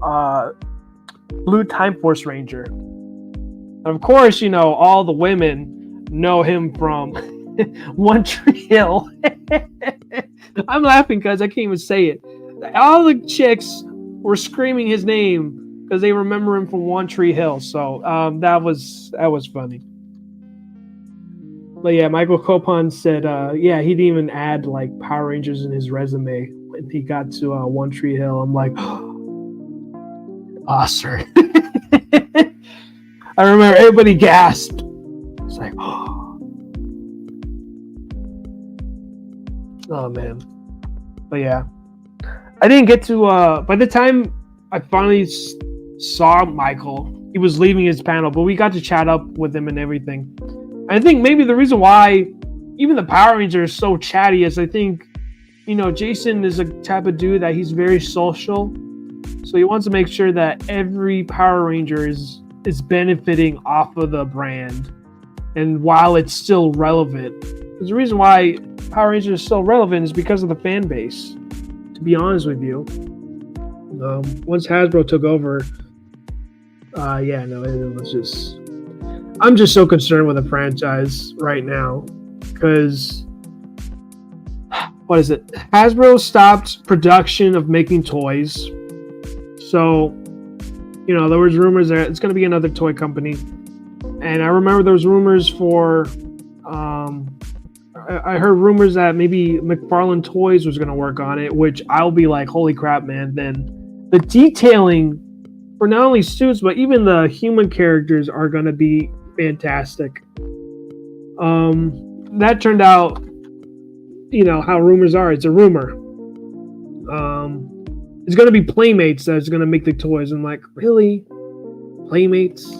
Time Force Ranger. And of course, you know, all the women know him from One Tree Hill. I'm laughing because I can't even say it. All the chicks were screaming his name because they remember him from One Tree Hill. So that was funny. But yeah, Michael Copon said, yeah, he didn't even add like Power Rangers in his resume when he got to One Tree Hill. I'm like, ah, sir. I remember everybody gasped. It's like, oh man. But yeah, I didn't get to. By the time I finally saw Michael, he was leaving his panel, but we got to chat up with him and everything. I think maybe the reason why even the Power Rangers are so chatty is I think, you know, Jason is a type of dude that he's very social. So he wants to make sure that every Power Ranger is benefiting off of the brand. And while it's still relevant, because the reason why Power Rangers is still relevant is because of the fan base, to be honest with you. Once Hasbro took over, it was just... I'm just so concerned with the franchise right now because, what is it? Hasbro stopped production of making toys. So, you know, there was rumors that it's going to be another toy company. And I remember there was rumors for, I heard rumors that maybe McFarlane Toys was going to work on it, which I'll be like, holy crap, man. Then the detailing for not only suits, but even the human characters are going to be fantastic. That turned out, you know, how rumors are. It's a rumor. It's going to be Playmates that's going to make the toys. I'm like, really? Playmates?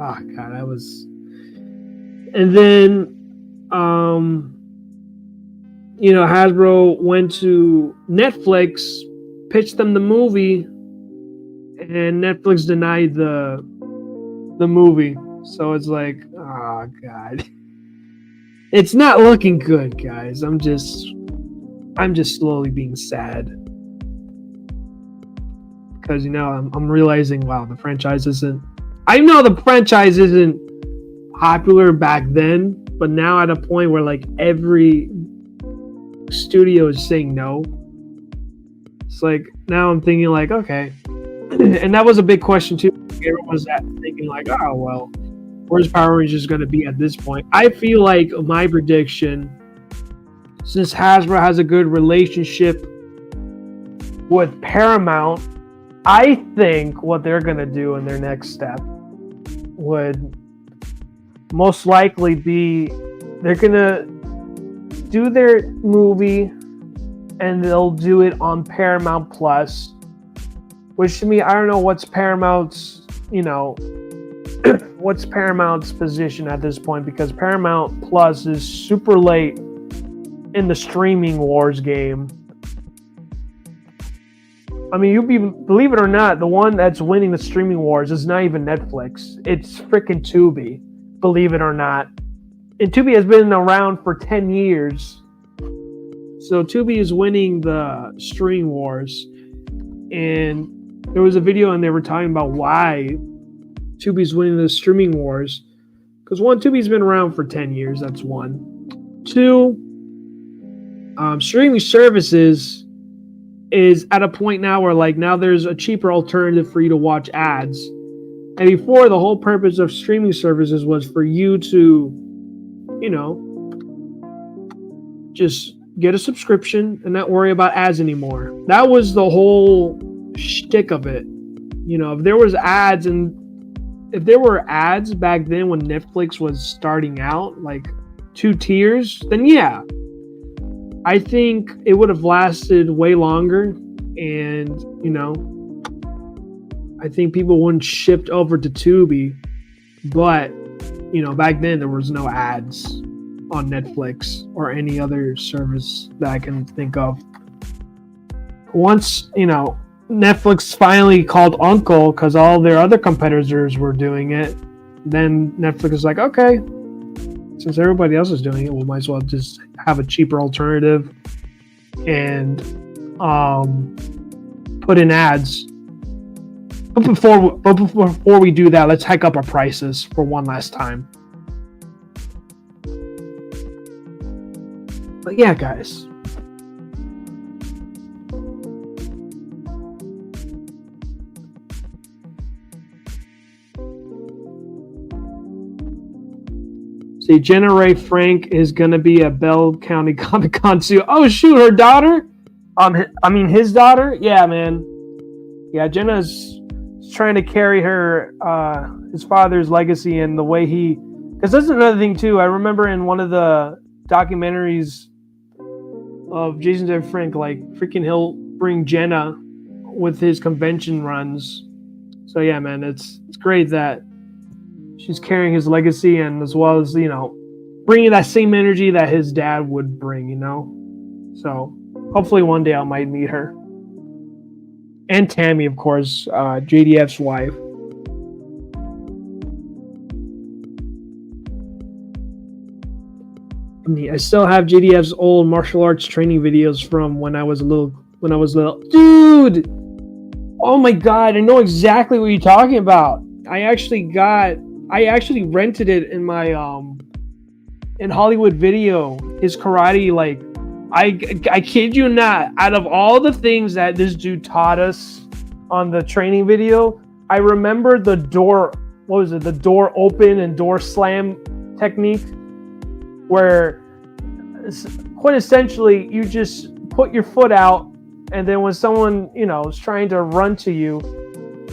Oh, God, that was... And then, you know, Hasbro went to Netflix, pitched them the movie, and Netflix denied the movie. So it's like, oh, God. It's not looking good, guys. I'm just slowly being sad. Because, you know, I'm realizing, wow, the franchise isn't... I know the franchise isn't popular back then, but now at a point where, like, every studio is saying no. It's like, now I'm thinking, like, okay. And that was a big question, too. Everyone was thinking, like, oh, well, where's Power Rangers going to be at this point? I feel like my prediction, since Hasbro has a good relationship with Paramount, I think what they're going to do in their next step would most likely be they're going to do their movie and they'll do it on Paramount Plus, which to me, I don't know what's Paramount's, you know, what's Paramount's position at this point, because Paramount Plus is super late in the streaming wars game. I mean, believe it or not, the one that's winning the streaming wars is not even Netflix. It's freaking Tubi, believe it or not. And Tubi has been around for 10 years. So Tubi is winning the streaming wars. And there was a video and they were talking about why Tubi's winning the streaming wars. Because one, Tubi's been around for 10 years. That's one. Two, streaming services is at a point now where, like, now there's a cheaper alternative for you to watch ads. And before, the whole purpose of streaming services was for you to, you know, just get a subscription and not worry about ads anymore. That was the whole shtick of it. You know, if there was ads, and if there were ads back then when Netflix was starting out, like 2 tiers, then yeah, I think it would have lasted way longer, and, you know, I think people wouldn't shift over to Tubi. But back then there was no ads on Netflix or any other service that I can think of. Once, Netflix finally called Uncle because all their other competitors were doing it, then Netflix is like, okay, since everybody else is doing it, we might as well just have a cheaper alternative and put in ads. But before we do that, let's hike up our prices for one last time. But yeah, guys. See, Jenna Ray Frank is going to be at Bell County Comic Con too. Oh, shoot, her daughter? His daughter? Yeah, man. Yeah, Jenna's trying to carry his father's legacy and the way he... Because that's another thing, too. I remember in one of the documentaries of Jason David Frank, like, freaking he'll bring Jenna with his convention runs. So, yeah, man, it's great that she's carrying his legacy and as well as, bringing that same energy that his dad would bring, So, hopefully one day I might meet her. And Tammy, of course, JDF's wife. I still have JDF's old martial arts training videos from when I was little. Dude! Oh my god, I know exactly what you're talking about. I actually rented it in my in Hollywood Video. His karate, like, I kid you not, out of all the things that this dude taught us on the training video, I remember the door open and door slam technique, where quintessentially you just put your foot out, and then when someone, is trying to run to you,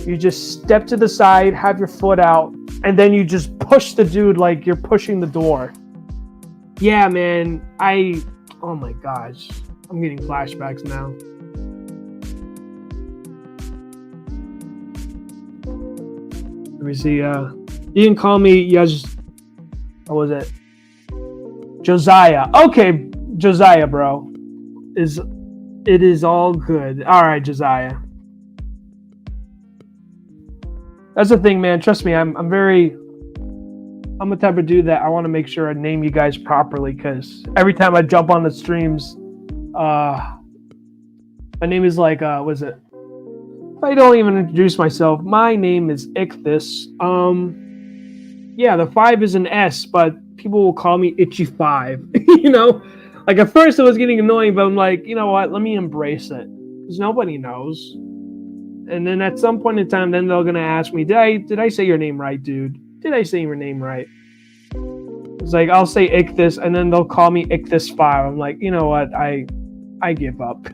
you just step to the side, have your foot out, and then you just push the dude like you're pushing the door. Yeah, man. Oh my gosh. I'm getting flashbacks now. Let me see. You can call me what was it? Josiah. Okay, Josiah, bro. It is all good. All right, Josiah. That's the thing, man. Trust me, I'm the type of dude that I want to make sure I name you guys properly, because every time I jump on the streams, my name is like, what is it? I don't even introduce myself. My name is Ichthus. Yeah, the 5 is an S, but people will call me Itchy 5. Like at first it was getting annoying, but I'm like, you know what? Let me embrace it, because nobody knows. And then at some point in time, then they're gonna ask me, did I say your name right, dude? Did I say your name right? It's like, I'll say Ichthus, and then they'll call me Ichthus 5. I'm like, you know what? I give up.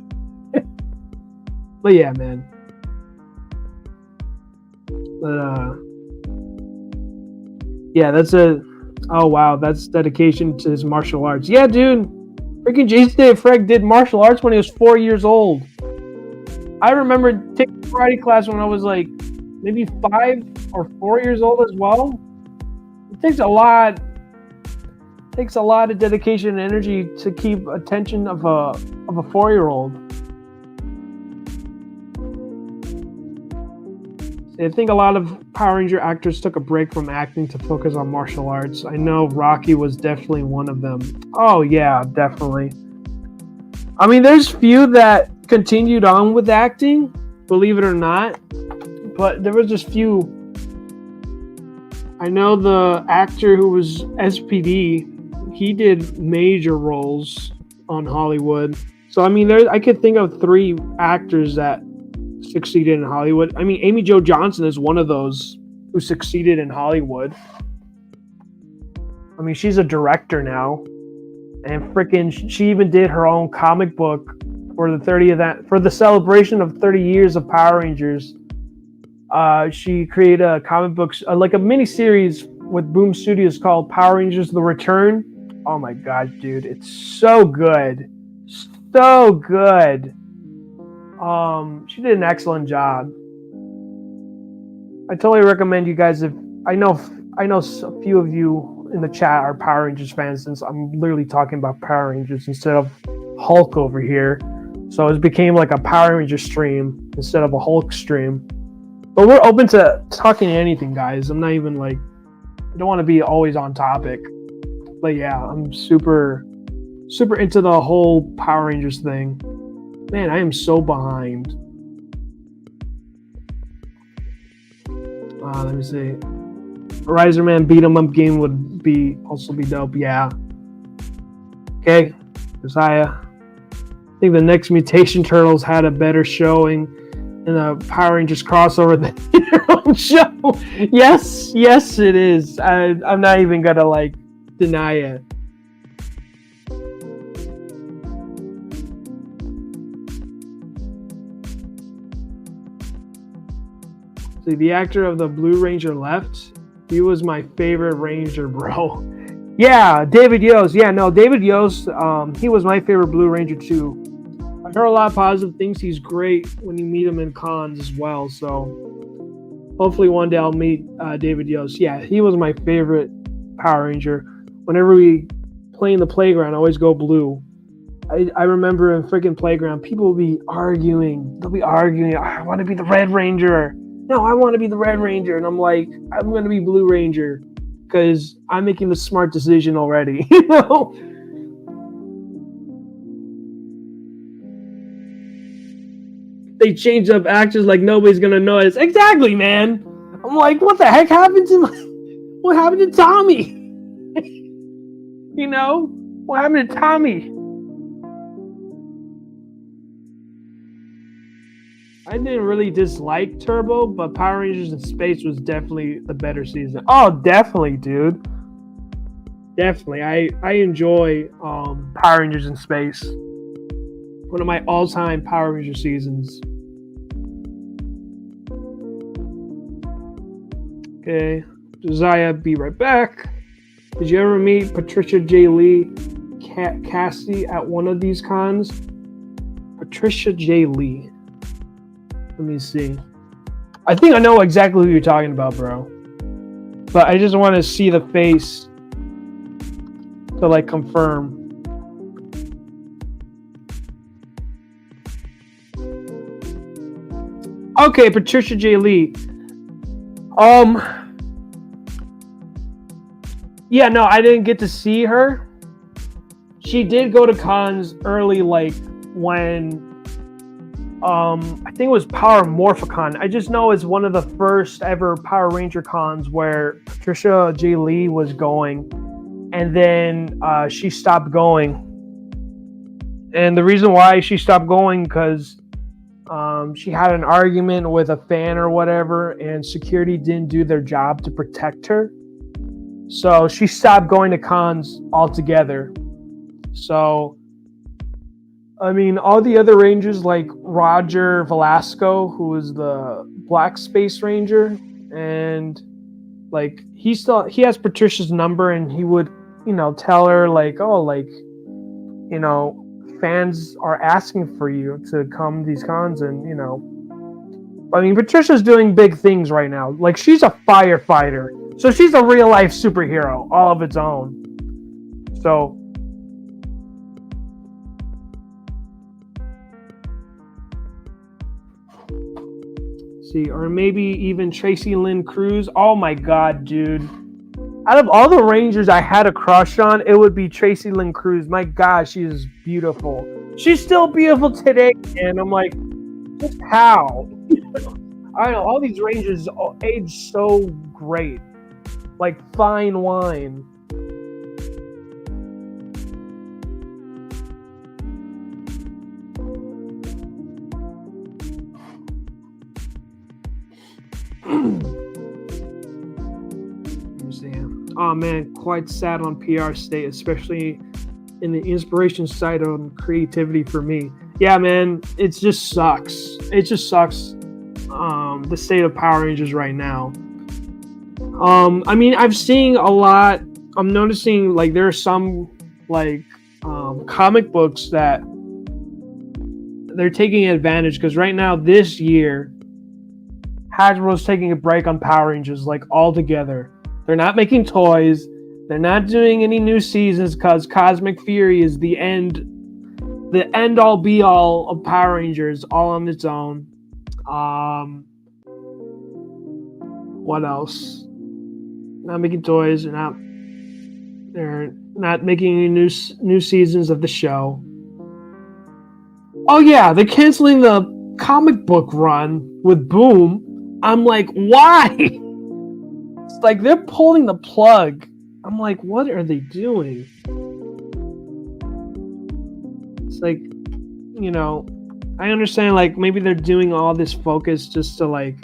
But yeah, man. But yeah, oh wow, that's dedication to his martial arts. Yeah, dude. Freaking Jason David Frank did martial arts when he was 4 years old. I remember taking karate class when I was like maybe 5 or 4 years old as well. It takes a lot of dedication and energy to keep attention of a 4-year-old. I think a lot of Power Ranger actors took a break from acting to focus on martial arts. I know Rocky was definitely one of them. Oh yeah, definitely. I mean, there's few that continued on with acting, believe it or not, but there was just few. I know the actor who was SPD, he did major roles on Hollywood. So I mean, I could think of 3 actors that succeeded in Hollywood. I mean, Amy Jo Johnson is one of those who succeeded in Hollywood. I mean, she's a director now, and freaking, she even did her own comic book for the celebration of 30 years of Power Rangers. She created a comic book, like a mini series with Boom Studios called Power Rangers: The Return. Oh my gosh, dude, it's so good, so good. She did an excellent job. I totally recommend you guys, if I know I know a few of you in the chat are Power Rangers fans, since I'm literally talking about Power Rangers instead of Hulk over here. So it became like a Power Ranger stream instead of a Hulk stream. But we're open to talking anything, guys. I'm not even like, I don't want to be always on topic. But yeah, I'm super into the whole Power Rangers thing. Man, I am so behind. Let me see. Riser Man beat 'em up game would also be dope. Yeah. Okay, Josiah. I think the next Mutation Turtles had a better showing in the Power Rangers crossover than their own show. Yes, it is. I'm not even gonna like deny it. See, the actor of the Blue Ranger left. He was my favorite Ranger, bro. Yeah, David Yost. Yeah, no, David Yost. He was my favorite Blue Ranger too. I heard a lot of positive things. He's great when you meet him in cons as well. So hopefully one day I'll meet David Yost. Yeah, he was my favorite Power Ranger. Whenever we play in the playground, I always go blue. I remember in freaking playground, people will be arguing. They'll be arguing. I want to be the Red Ranger. No, I want to be the Red Ranger. And I'm like, I'm going to be Blue Ranger because I'm making the smart decision already. You know? They change up actors like nobody's going to notice. Exactly, man. I'm like, what the heck happened to what happened to Tommy? You know? What happened to Tommy? I didn't really dislike Turbo, but Power Rangers in Space was definitely the better season. Oh, definitely, dude. Definitely. I enjoy Power Rangers in Space. One of my all-time Power Ranger seasons. Okay. Josiah, be right back. Did you ever meet Patricia J. Lee Cassidy at one of these cons? Patricia J. Lee. Let me see. I think I know exactly who you're talking about, bro. But I just want to see the face to like confirm. Okay, Patricia J. Lee. Yeah, no, I didn't get to see her. She did go to cons early, like when I think it was Power Morphicon. I just know it's one of the first ever Power Ranger cons where Patricia J. Lee was going, and then she stopped going. And the reason why she stopped going because she had an argument with a fan or whatever, and security didn't do their job to protect her. So she stopped going to cons altogether. So I mean, all the other Rangers like Roger Velasco, who is the Black Space Ranger, and like he has Patricia's number, and he would, you know, tell her like, oh, like, you know, fans are asking for you to come to these cons, and you know, I mean, Patricia's doing big things right now. Like, she's a firefighter, so she's a real life superhero, all of its own. So. See, or maybe even Tracy Lynn Cruz. Oh my god, dude. Out of all the Rangers I had a crush on, it would be Tracy Lynn Cruz. My god, she is beautiful. She's still beautiful today, and I'm like, just how? I don't know, all these Rangers age so great. Like fine wine. Oh man, quite sad on PR state, especially in the inspiration side on creativity for me. Yeah, man, it just sucks. It just sucks. The state of Power Rangers right now. I mean, I've seen a lot. I'm noticing like there are some like comic books that they're taking advantage, because right now this year Hasbro's taking a break on Power Rangers like altogether. They're not making toys. They're not doing any new seasons because Cosmic Fury is the end all be all of Power Rangers all on its own. What else? Not making toys. They're not making any new seasons of the show. Oh yeah, they're canceling the comic book run with Boom. I'm like, why? It's like they're pulling the plug. I'm like, what are they doing? It's like, you know, I understand, like, maybe they're doing all this focus just to, like,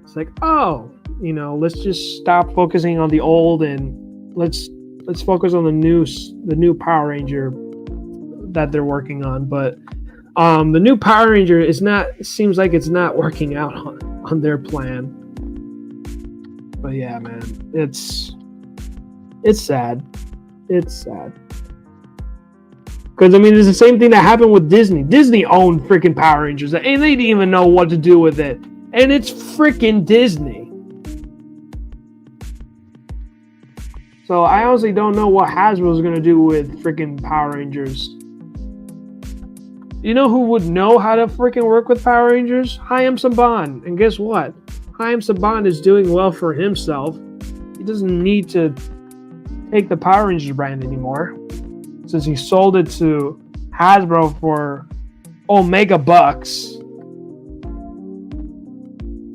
it's like, oh, you know, let's just stop focusing on the old and let's focus on the new Power Ranger that they're working on. But the new Power Ranger seems like it's not working out on their plan. But yeah, man, it's sad. It's sad. Because, I mean, it's the same thing that happened with Disney. Disney owned freaking Power Rangers, and they didn't even know what to do with it. And it's freaking Disney. So I honestly don't know what Hasbro's going to do with freaking Power Rangers. You know who would know how to freaking work with Power Rangers? Hayao Saban. And guess what? Hayao Saban is doing well for himself. He doesn't need to take the Power Rangers brand anymore, since he sold it to Hasbro for Omega bucks.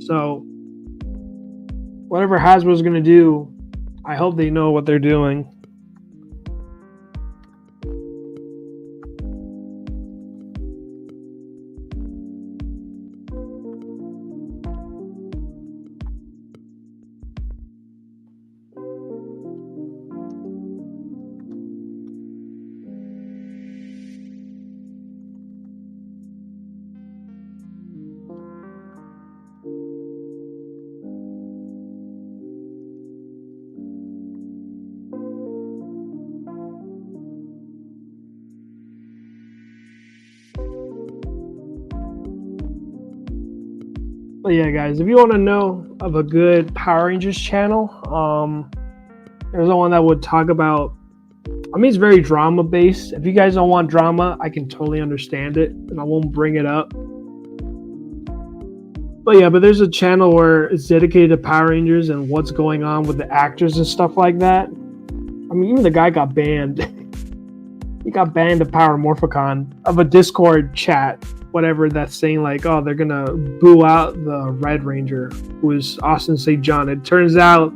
So whatever Hasbro's going to do, I hope they know what they're doing. But yeah, guys, if you want to know of a good Power Rangers channel, there's the one that would talk about, I mean, it's very drama based. If you guys don't want drama, I can totally understand it, and I won't bring it up. But yeah, but there's a channel where it's dedicated to Power Rangers and what's going on with the actors and stuff like that. I mean, even the guy got banned. He got banned of Power Morphicon, of a Discord chat, whatever, that's saying like, oh, they're gonna boo out the Red Ranger, who is Austin St. John. It turns out,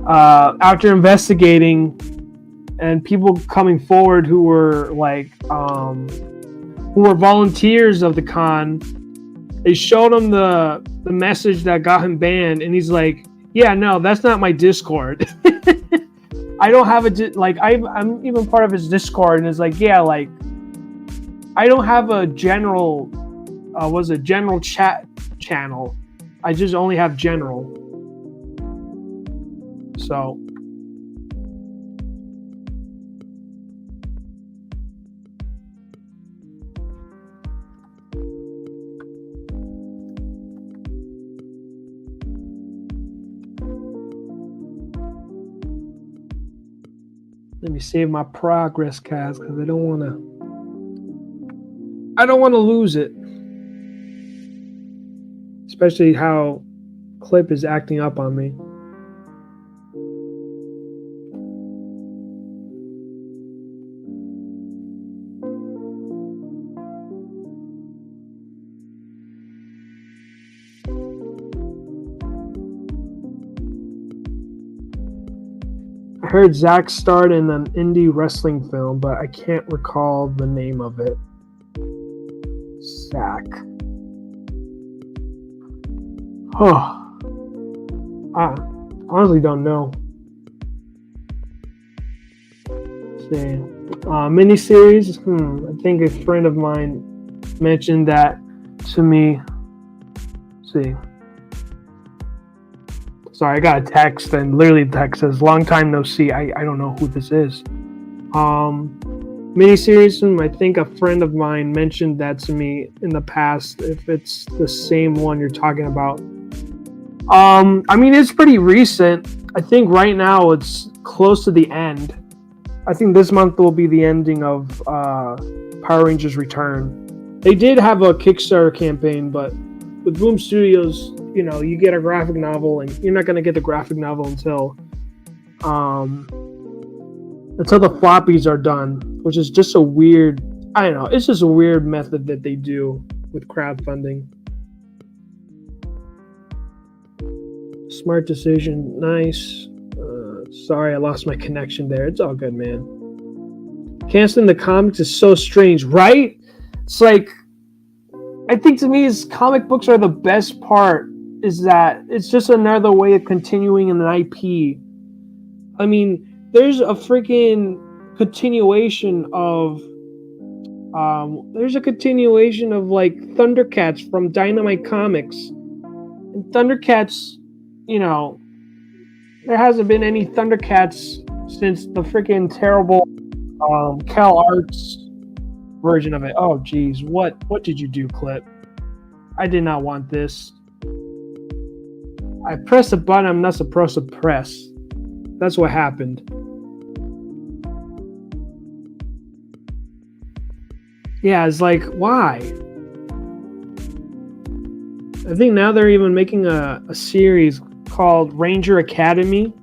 after investigating and people coming forward who were like, who were volunteers of the con, they showed him the message that got him banned, and he's like, yeah, no, that's not my Discord. I don't have I'm even part of his Discord, and it's like, yeah, like, I don't have a general general chat channel. I just only have general. So let me save my progress, Kaz, because I don't want to lose it. Especially how Clip is acting up on me. I heard Zach starred in an indie wrestling film, but I can't recall the name of it. Zach. Oh, I honestly don't know. Let's see, miniseries. I think a friend of mine mentioned that to me. Let's see. Sorry, I got a text, and literally the text says, long time no see. I don't know who this is. Miniseries, I think a friend of mine mentioned that to me in the past, if it's the same one you're talking about. I mean, it's pretty recent. I think right now it's close to the end. I think this month will be the ending of Power Rangers Return. They did have a Kickstarter campaign, but with Boom Studios, you know, you get a graphic novel, and you're not going to get the graphic novel until the floppies are done, which is just a weird, I don't know, it's just a weird method that they do with crowdfunding. Smart decision, nice. Sorry, I lost my connection there. It's all good, man. Canceling the comics is so strange, right? It's like, I think to me, is comic books are the best part. Is that it's just another way of continuing an IP. I mean, there's a freaking continuation of like Thundercats from Dynamite Comics. And Thundercats, you know, there hasn't been any Thundercats since the freaking terrible Cal Arts version of it. Oh, geez. What did you do, Clip? I did not want this. I pressed a button I'm not supposed to press. That's what happened. Yeah, it's like, why? I think now they're even making a series called Ranger Academy.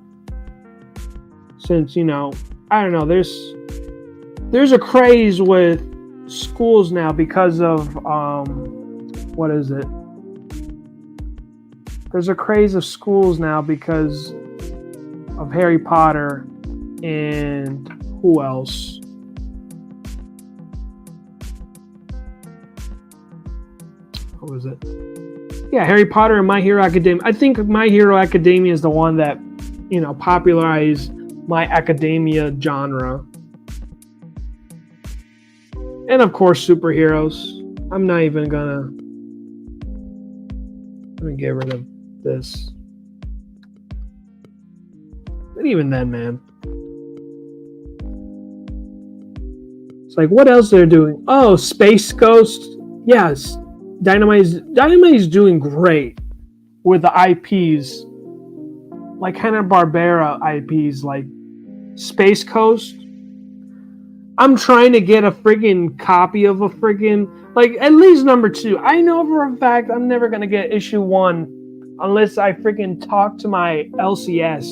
Since, you know, I don't know, there's a craze with schools now because of what is it? There's a craze of schools now because of Harry Potter and who else? What was it? Yeah, Harry Potter and My Hero Academia. I think My Hero Academia is the one that, you know, popularized My Academia genre. And of course, superheroes. I'm not even gonna... Let me get rid of this. But even then, man. It's like, what else they're doing? Oh, Space Ghost. Yes. Dynamite is doing great with the IPs. Like Hanna-Barbera IPs, like Space Coast. I'm trying to get a friggin' copy of a friggin', like, at least number 2. I know for a fact I'm never gonna get issue 1 unless I friggin' talk to my LCS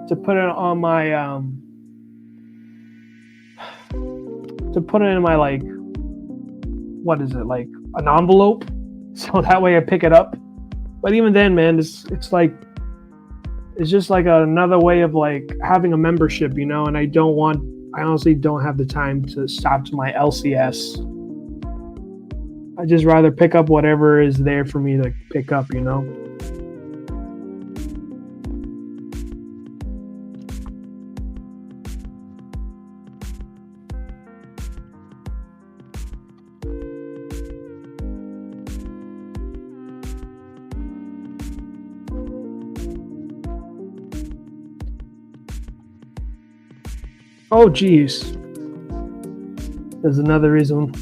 to put it on my, to put it in my, like, what is it, like, an envelope? So that way I pick it up. But even then, man, it's like, it's just like another way of, like, having a membership, you know, and I honestly don't have the time to stop to my LCS. I just rather pick up whatever is there for me to pick up, you know? Oh, geez. There's another reason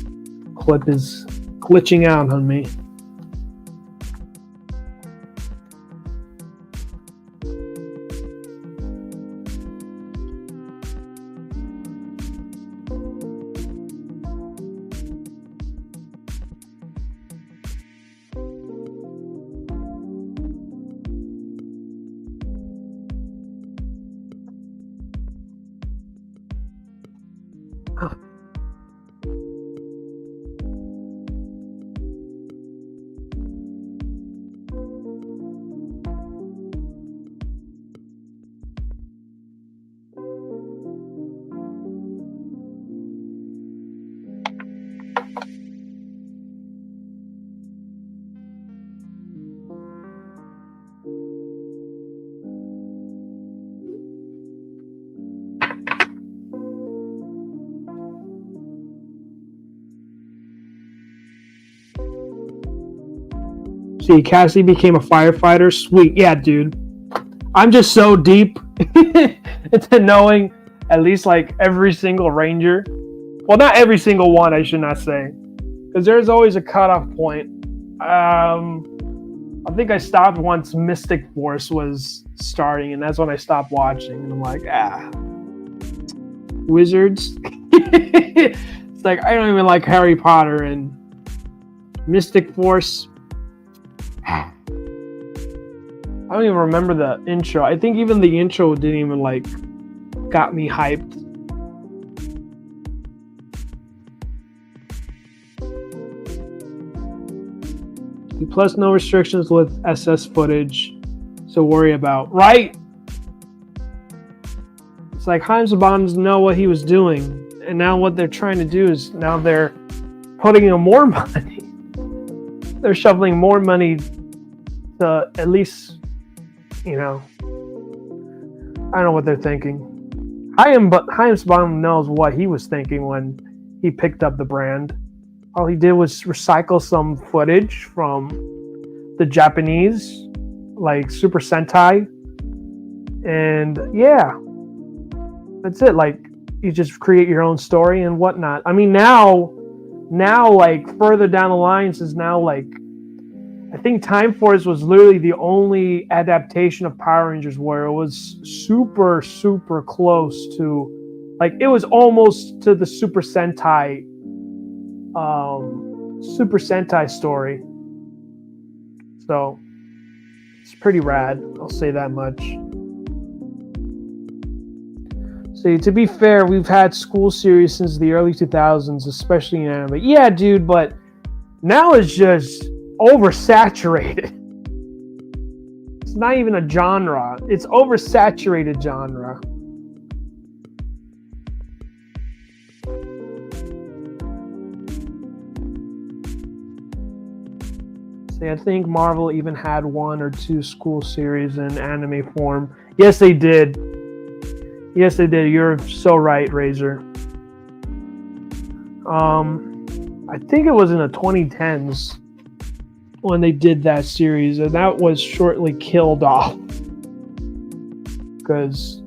Clip is glitching out on me. See, Cassie became a firefighter. Sweet. Yeah, dude. I'm just so deep into knowing at least like every single Ranger. Well, not every single one, I should not say. Because there's always a cutoff point. I think I stopped once Mystic Force was starting, and that's when I stopped watching. And I'm like, Wizards. It's like I don't even like Harry Potter and Mystic Force. I don't even remember the intro. I think even the intro didn't even like got me hyped. Plus no restrictions with SS footage to worry about. Right? It's like Heinz Bombs know what he was doing. And now what they're trying to do is now they're putting in more money. They're shoveling more money to at least, I don't know what they're thinking. Heinz Baum knows what he was thinking when he picked up the brand. All he did was recycle some footage from the Japanese, like Super Sentai. And yeah, that's it. Like, you just create your own story and whatnot. I mean, now, like, further down the lines is now, like, I think Time Force was literally the only adaptation of Power Rangers where it was super, super close to, like, it was almost to the Super Sentai story. So it's pretty rad, I'll say that much. See, to be fair, we've had school series since the early 2000s, especially in anime. Yeah, dude, but now it's just oversaturated. It's not even a genre. It's oversaturated genre. See, I think Marvel even had 1 or 2 school series in anime form. Yes, they did. Yes, they did. You're so right, Razor. I think it was in the 2010s when they did that series, and that was shortly killed off because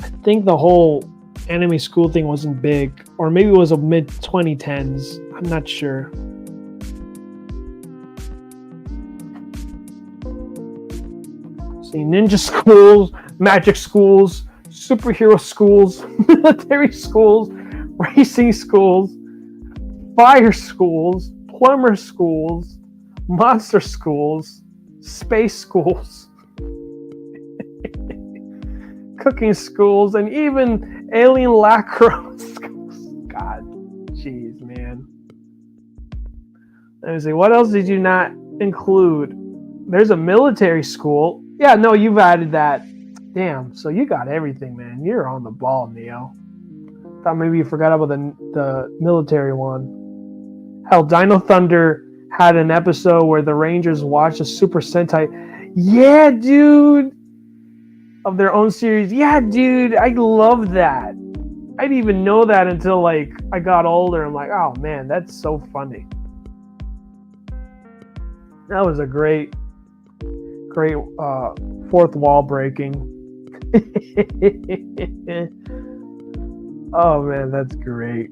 I think the whole anime school thing wasn't big, or maybe it was a mid 2010s. I'm not sure. See, ninja schools, magic schools, superhero schools, military schools, racing schools, fire schools, plumber schools, monster schools, space schools, cooking schools, and even alien lacrosse schools. God, jeez, man. Let me see, what else did you not include? There's a military school. Yeah, no, you've added that. Damn, so you got everything, man. You're on the ball, Neo. Thought maybe you forgot about the military one. Hell, Dino Thunder had an episode where the Rangers watched a Super Sentai. Yeah, dude. Of their own series. Yeah, dude. I love that. I didn't even know that until, like, I got older. I'm like, oh, man, that's so funny. That was a great fourth wall breaking. Oh man, that's great.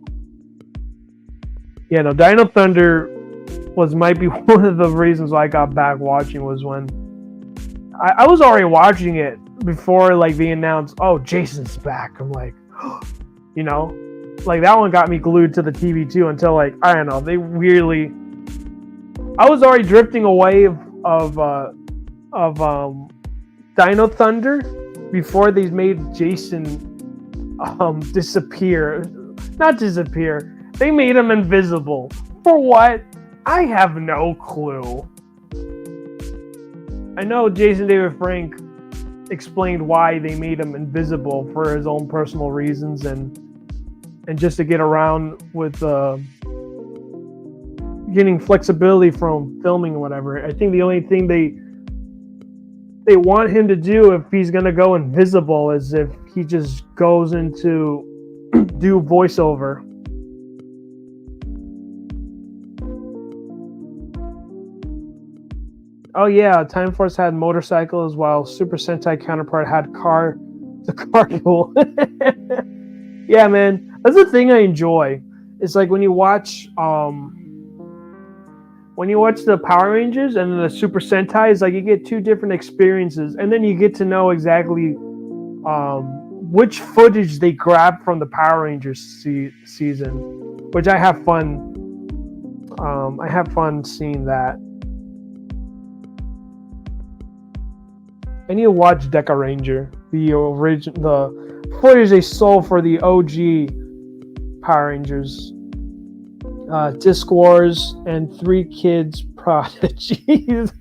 Yeah, no, Dino Thunder might be one of the reasons why I got back watching was when I was already watching it before like being announced, oh, Jason's back. I'm like, like that one got me glued to the TV too until like, I don't know, I was already drifting away of Dino Thunder before they made Jason disappear. Not disappear. They made him invisible. For what? I have no clue. I know Jason David Frank explained why they made him invisible for his own personal reasons and just to get around with getting flexibility from filming or whatever. I think the only thing they want him to do if he's going to go invisible is if he just goes into do voiceover. Oh yeah, Time Force had motorcycles while Super Sentai counterpart had the carpool. Yeah, man. That's the thing I enjoy. It's like when you watch when you watch the Power Rangers and the Super Sentai, it's like you get two different experiences, and then you get to know exactly which footage they grab from the Power Rangers season, which I have fun. I have fun seeing that. I need to watch Deca Ranger, the footage they sold for the OG Power Rangers. Disc Wars and Three Kids Prodigies.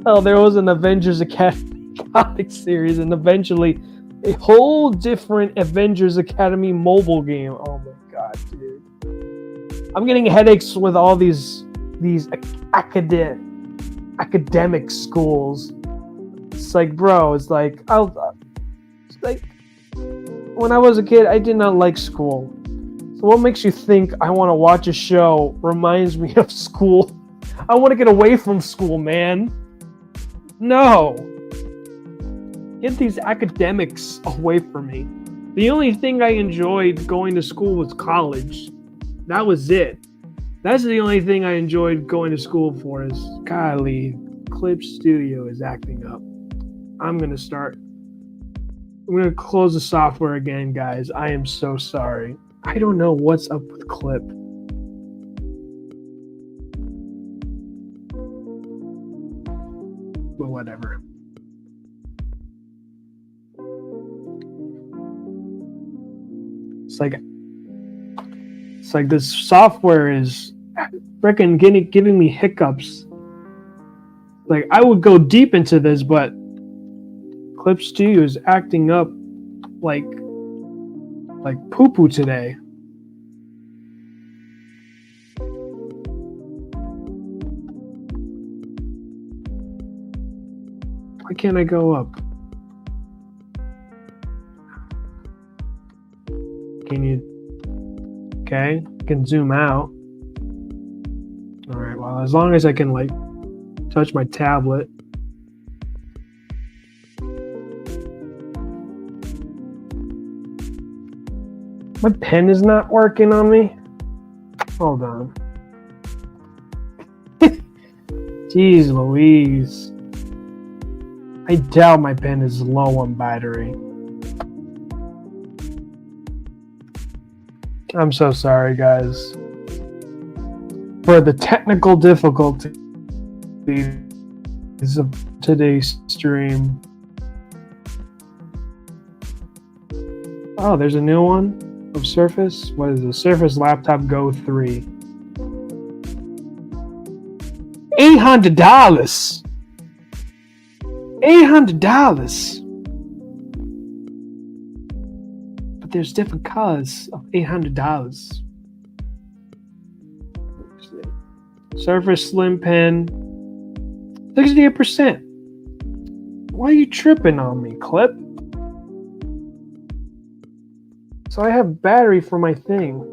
Oh, there was an Avengers Academy comic series, and eventually a whole different Avengers Academy mobile game. Oh my god, dude! I'm getting headaches with all these academic schools. It's like, bro, it's like when I was a kid, I did not like school. So what makes you think I want to watch a show reminds me of school? I want to get away from school, man. No. Get these academics away from me. The only thing I enjoyed going to school was college. That was it. That's the only thing I enjoyed going to school for is, golly, Clip Studio is acting up. I'm going to close the software again, guys. I am so sorry. I don't know what's up with Clip. But whatever. It's like this software is freaking giving me hiccups. Like, I would go deep into this, but Clip Studio is acting up like poo-poo today. Why can't I go up? Can you? Okay, I can zoom out. All right, well, as long as I can like touch my tablet. My pen is not working on me. Hold on. Jeez Louise. I doubt my pen is low on battery. I'm so sorry, guys, for the technical difficulties of today's stream. Oh, there's a new one of Surface. What is the Surface Laptop Go 3? $800. $800. But there's different colors of $800. Surface Slim Pen, 68%. Why are you tripping on me, Clip? So I have battery for my thing.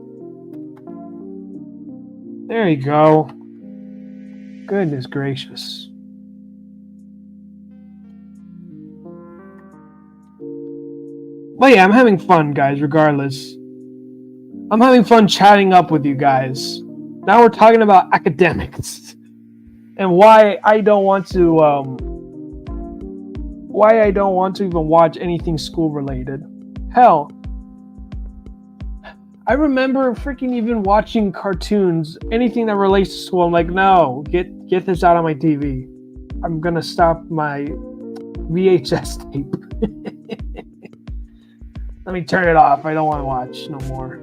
There you go. Goodness gracious. But yeah, I'm having fun, guys, regardless. I'm having fun chatting up with you guys. Now we're talking about academics and why I don't want to even watch anything school related. Hell, I remember freaking even watching cartoons, anything that relates to school. I'm like, no, get this out of my TV. I'm gonna stop my VHS tape. Let me turn it off. I don't want to watch no more.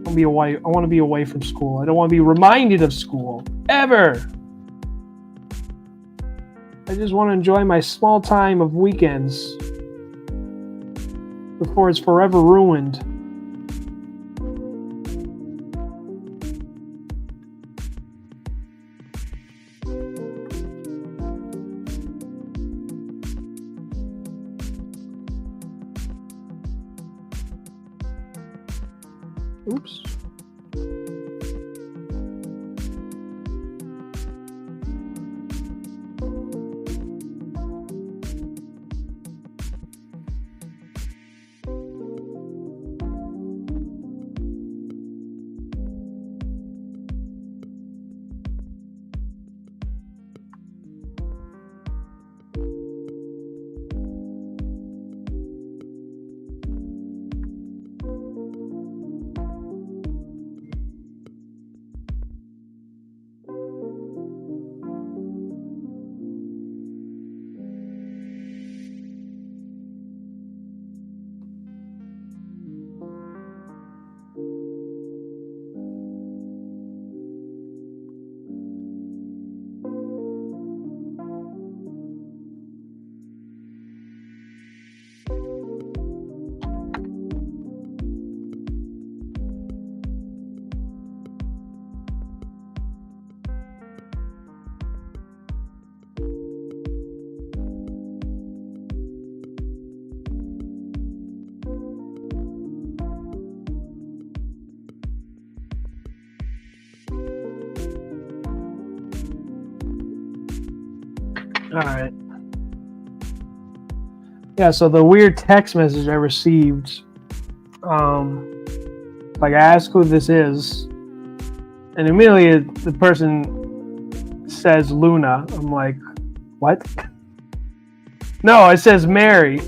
I want to be away from school. I don't want to be reminded of school ever. I just want to enjoy my small time of weekends before it's forever ruined. Oops. All right. Yeah, so the weird text message I received, like I asked who this is, and immediately the person says Luna. I'm like, what? No, it says Mary.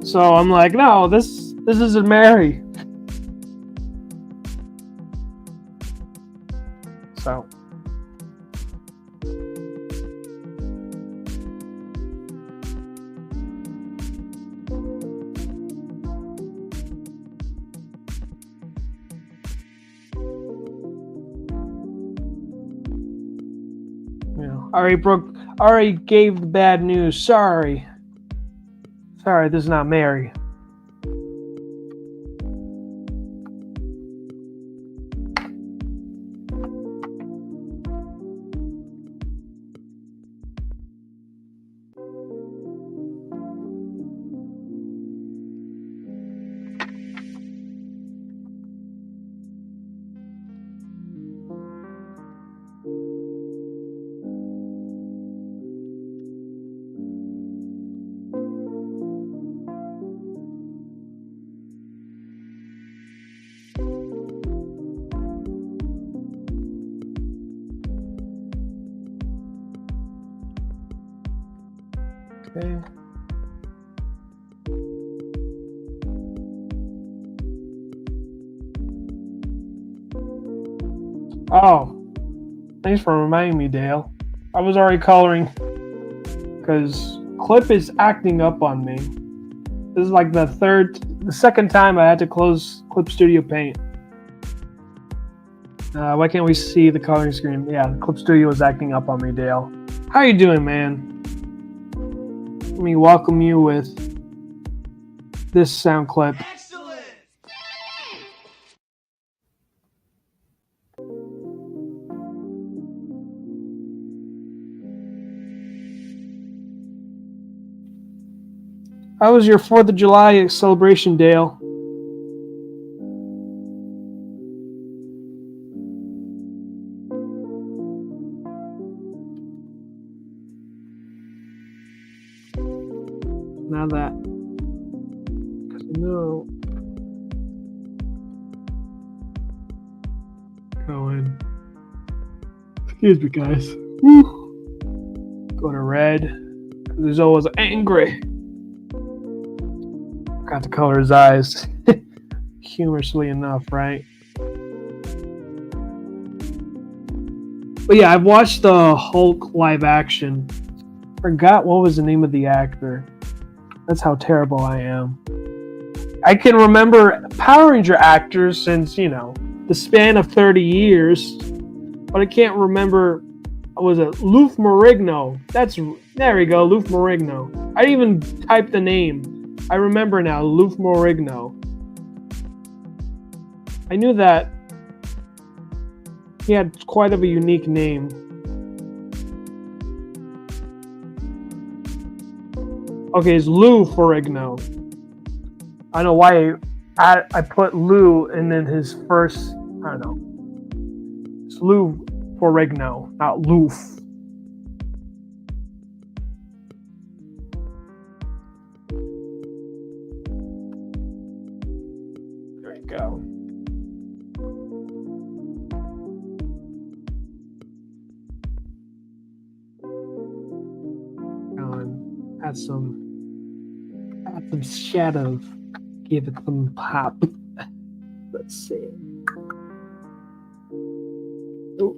So I'm like, no, this isn't Mary. So. Already gave the bad news. Sorry, this is not Mary. Okay. Oh, thanks for reminding me, Dale. I was already coloring because Clip is acting up on me. This is like the second time I had to close Clip Studio Paint. Why can't we see the coloring screen? Yeah, Clip Studio is acting up on me, Dale. How you doing, man? Let me welcome you with this sound clip. Excellent. How was your 4th of July celebration, Dale? Now that, because I know, going. Excuse me, guys. Woo. Go to red. There's always angry. Got to color his eyes. Humorously enough, right? But yeah, I've watched the Hulk live action. Forgot what was the name of the actor. That's how terrible I am. I can remember Power Ranger actors since, the span of 30 years. But I can't remember, was it Lou Ferrigno? There we go, Lou Ferrigno. I didn't even type the name. I remember now, Lou Ferrigno. I knew that he had quite of a unique name. Okay, it's Lou Ferrigno. I don't know why I put Lou and then his first, I don't know. It's Lou Ferrigno, not Loof. There you go. Add some shadow, give it some pop. Let's see. Oh.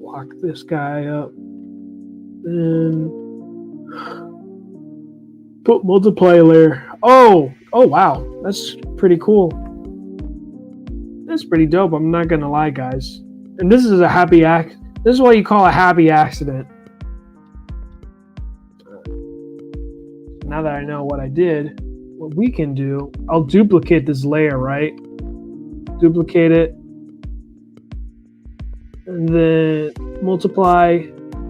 Lock this guy up. Then put multiplier layer. Oh wow, that's pretty cool. That's pretty dope. I'm not gonna lie, guys. And this is a happy This is what you call a happy accident. Now that I know what I did, what we can do, I'll duplicate this layer, right? Duplicate it. And then multiply.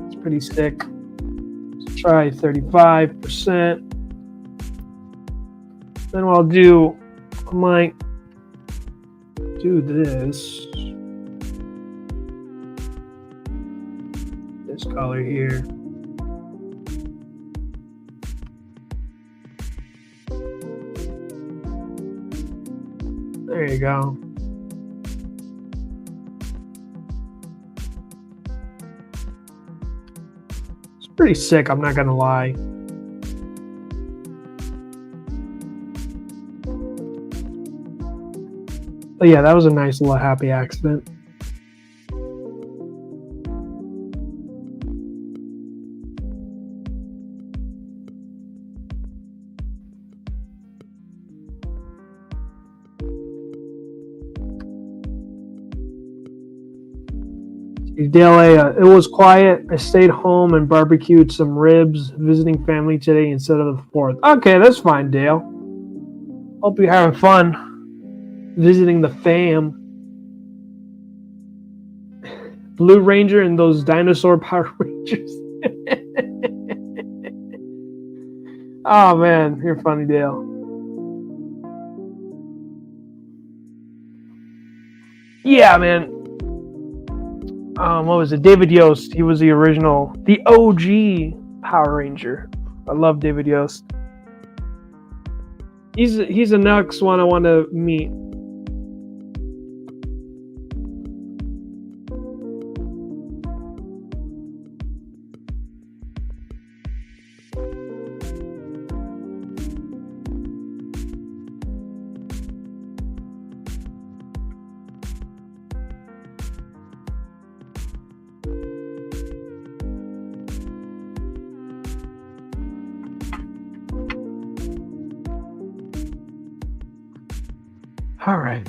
It's pretty sick. Let's try 35%. Then what I'll do, I might do this. This color here. There you go. It's pretty sick, I'm not gonna lie. But yeah, that was a nice little happy accident. Dale A, it was quiet. I stayed home and barbecued some ribs, visiting family today instead of the 4th. Okay, that's fine, Dale. Hope you're having fun visiting the fam. Blue Ranger and those dinosaur Power Rangers. Oh, man, you're funny, Dale. Yeah, man. What was it? David Yost. He was the original, the OG Power Ranger. I love David Yost. He's the next one I want to meet. All right.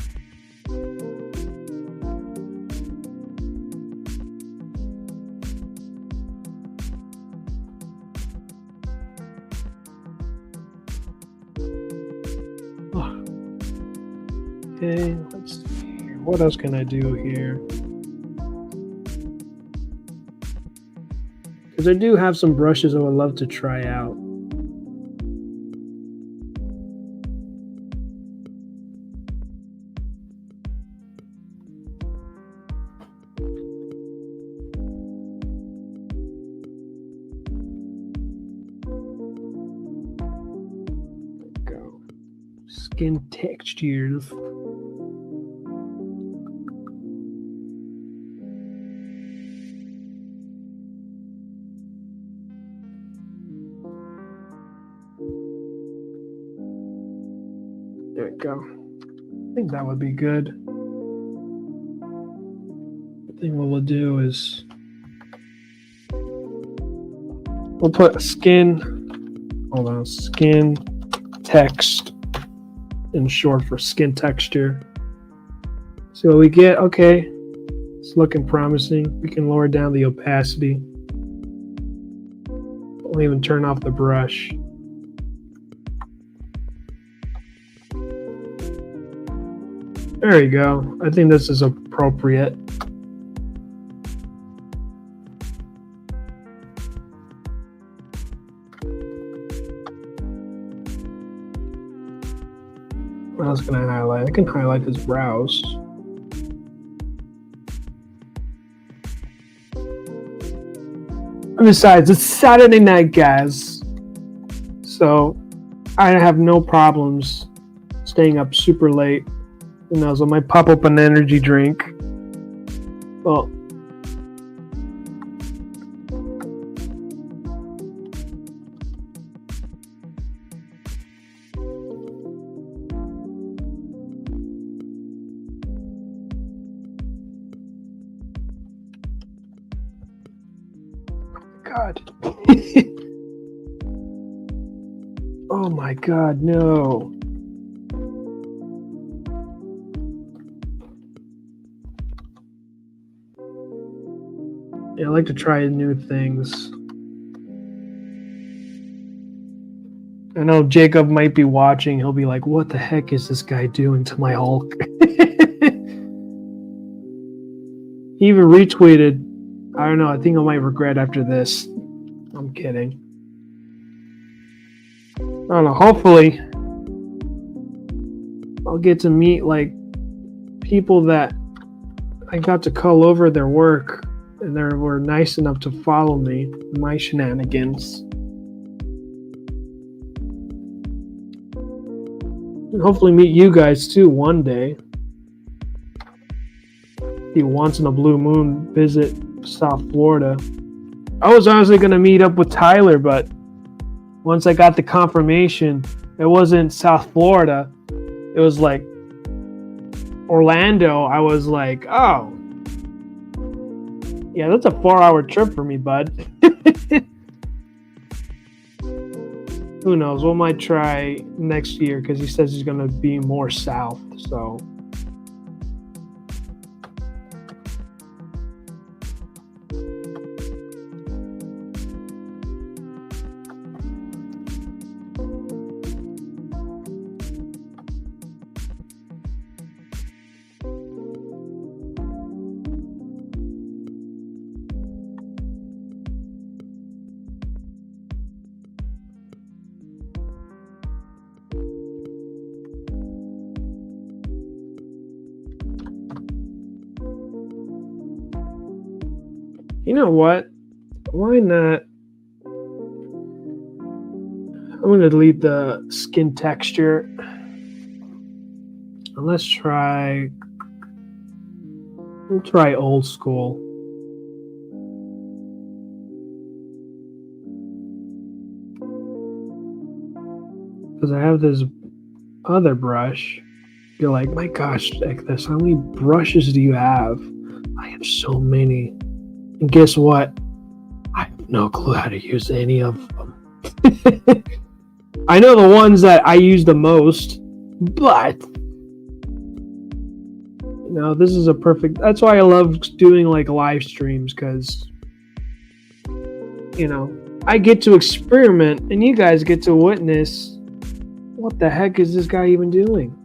Okay, let's see here. What else can I do here? Because I do have some brushes I would love to try out. Skin textures. There we go. I think that would be good. I think what we'll do is we'll put skin, hold on, skin text in short for skin texture. See what we get. Okay, it's looking promising. We can lower down the opacity. We'll even turn off the brush. There you go. I think this is appropriate. What else can I highlight? I can highlight his brows. And besides, it's Saturday night, guys. So I have no problems staying up super late. You know, so I might pop up an energy drink. Well, God. Oh my God, no. Yeah, I like to try new things. I know Jacob might be watching. He'll be like, what the heck is this guy doing to my Hulk? He even retweeted. I don't know. I think I might regret after this. I'm kidding. I don't know. Hopefully, I'll get to meet like people that I got to call over their work and they were nice enough to follow me, my shenanigans. And hopefully meet you guys too one day. He once in a blue moon visit South Florida. I was honestly gonna meet up with Tyler, but once I got the confirmation, it wasn't South Florida. It was like Orlando. I was like, oh, yeah, that's a 4-hour trip for me, bud. Who knows? We might try next year because he says he's gonna be more south. So. You know what? Why not? I'm going to delete the skin texture. And let's try... We'll try old school. Because I have this other brush. You're like, my gosh, like this. How many brushes do you have? I have so many. And guess what? I have no clue how to use any of them. I know the ones that I use the most, but you know, this is a perfect. That's why I love doing like live streams, because you know, I get to experiment and you guys get to witness what the heck is this guy even doing?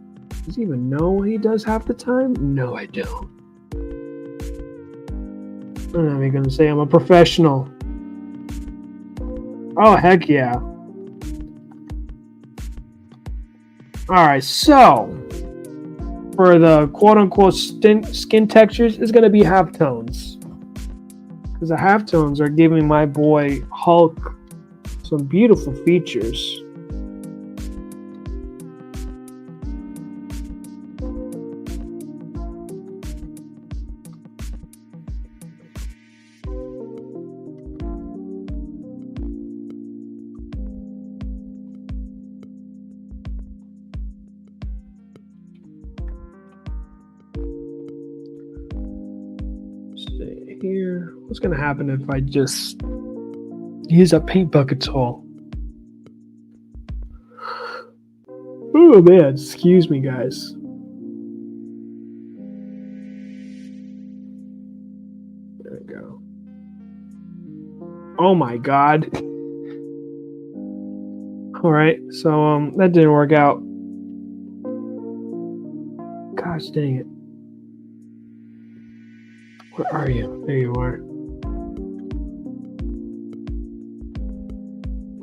Does he even know what he does half the time? No, I don't. I'm not even gonna say I'm a professional. Oh, heck yeah. Alright, so for the quote-unquote skin textures, it's gonna be halftones. Because the halftones are giving my boy Hulk some beautiful features. Here, what's gonna happen if I just use a paint bucket tool? Oh man, excuse me, guys. There we go. Oh my god. All right, so that didn't work out. Gosh dang it. Where are you? There you are.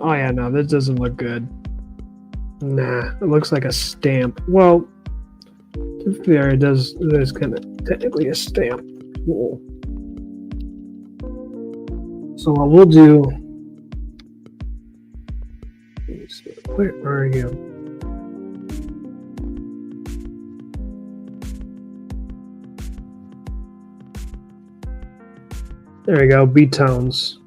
Oh yeah, no, this doesn't look good. Nah, it looks like a stamp. Well, to be fair, it does. It is kind of technically a stamp. Cool. So what we'll do. Let's see, where are you? There we go, B-tones.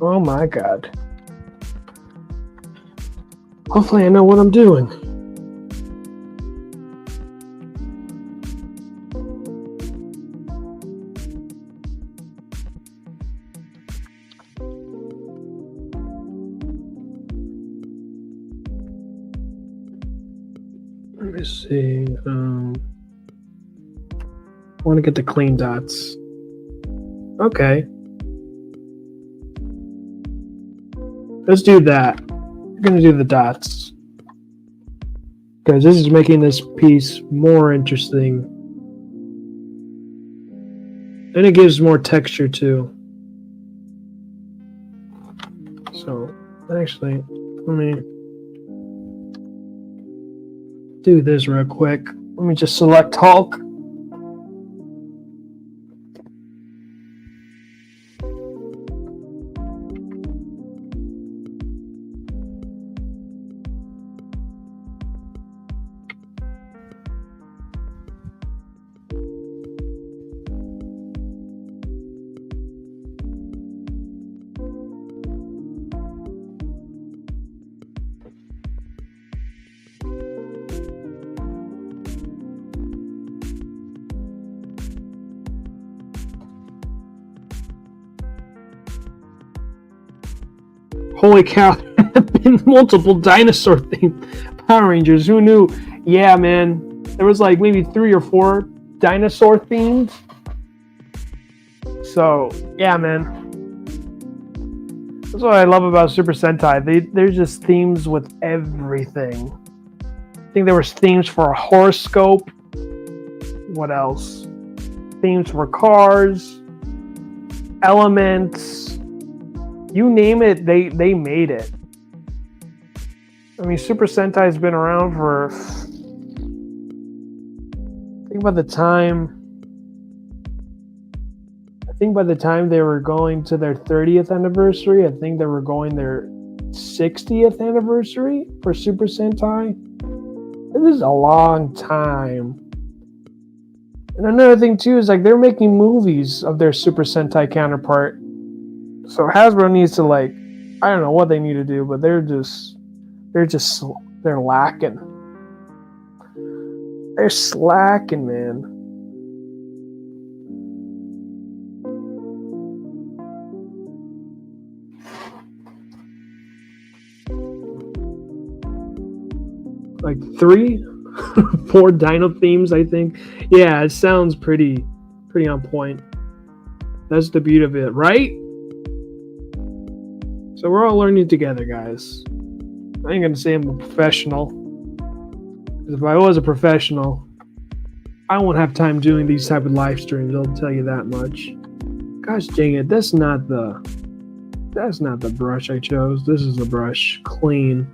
Oh my god. Hopefully I know what I'm doing. Let me see. I want to get the clean dots. Okay. Let's do that. We're going to do the dots. Because this is making this piece more interesting. And it gives more texture too. So, actually, let me do this real quick. Let me just select Hulk. Holy cow, there have been multiple dinosaur themed Power Rangers. Who knew? Yeah, man. There was like maybe 3 or 4 dinosaur themed. So, yeah, man. That's what I love about Super Sentai. They're just themes with everything. I think there was themes for a horoscope. What else? Themes for cars, elements. You name it, they made it. I mean, Super Sentai has been around for, I think by the time they were going to their 30th anniversary, I think they were going their 60th anniversary for Super Sentai. This is a long time. And another thing too is like they're making movies of their Super Sentai counterpart. So Hasbro needs to, like, I don't know what they need to do, but they're lacking. They're slacking, man. Like 3, 4 dino themes, I think. Yeah, it sounds pretty on point. That's the beauty of it, right? So we're all learning together, guys. I ain't gonna say I'm a professional. Because if I was a professional, I won't have time doing these type of live streams. I'll tell you that much. Gosh dang it, that's not the brush I chose. This is the brush. Clean.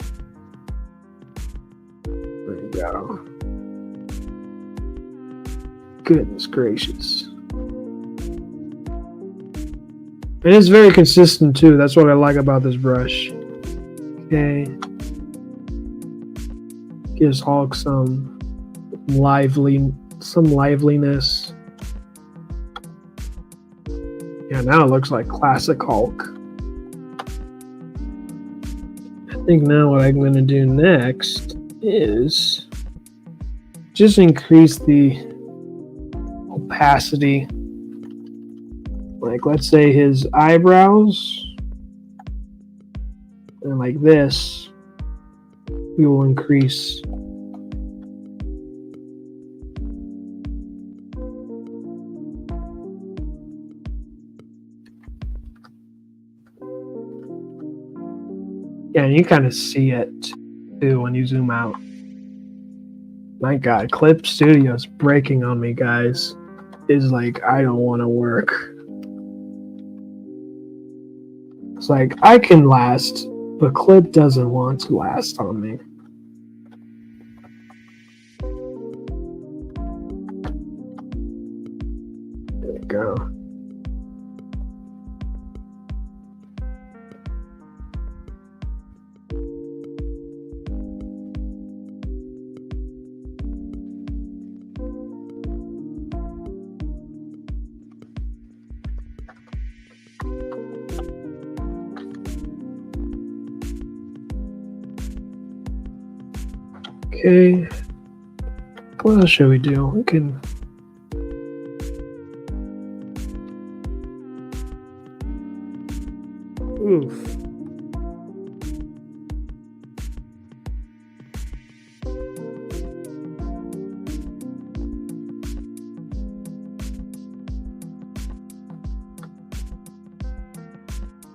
There you go. Goodness gracious. And it's very consistent too. That's what I like about this brush. Okay. Gives Hulk some liveliness. Yeah, now it looks like classic Hulk. I think now what I'm going to do next is just increase the opacity. Like, let's say his eyebrows, and like this, we will increase. Yeah, and you kind of see it too when you zoom out. My God, Clip Studio's breaking on me, guys. It's like, I don't want to work. It's like, I can last, but Clip doesn't want to last on me. There you go. Okay, what else should we do? We can. Oof.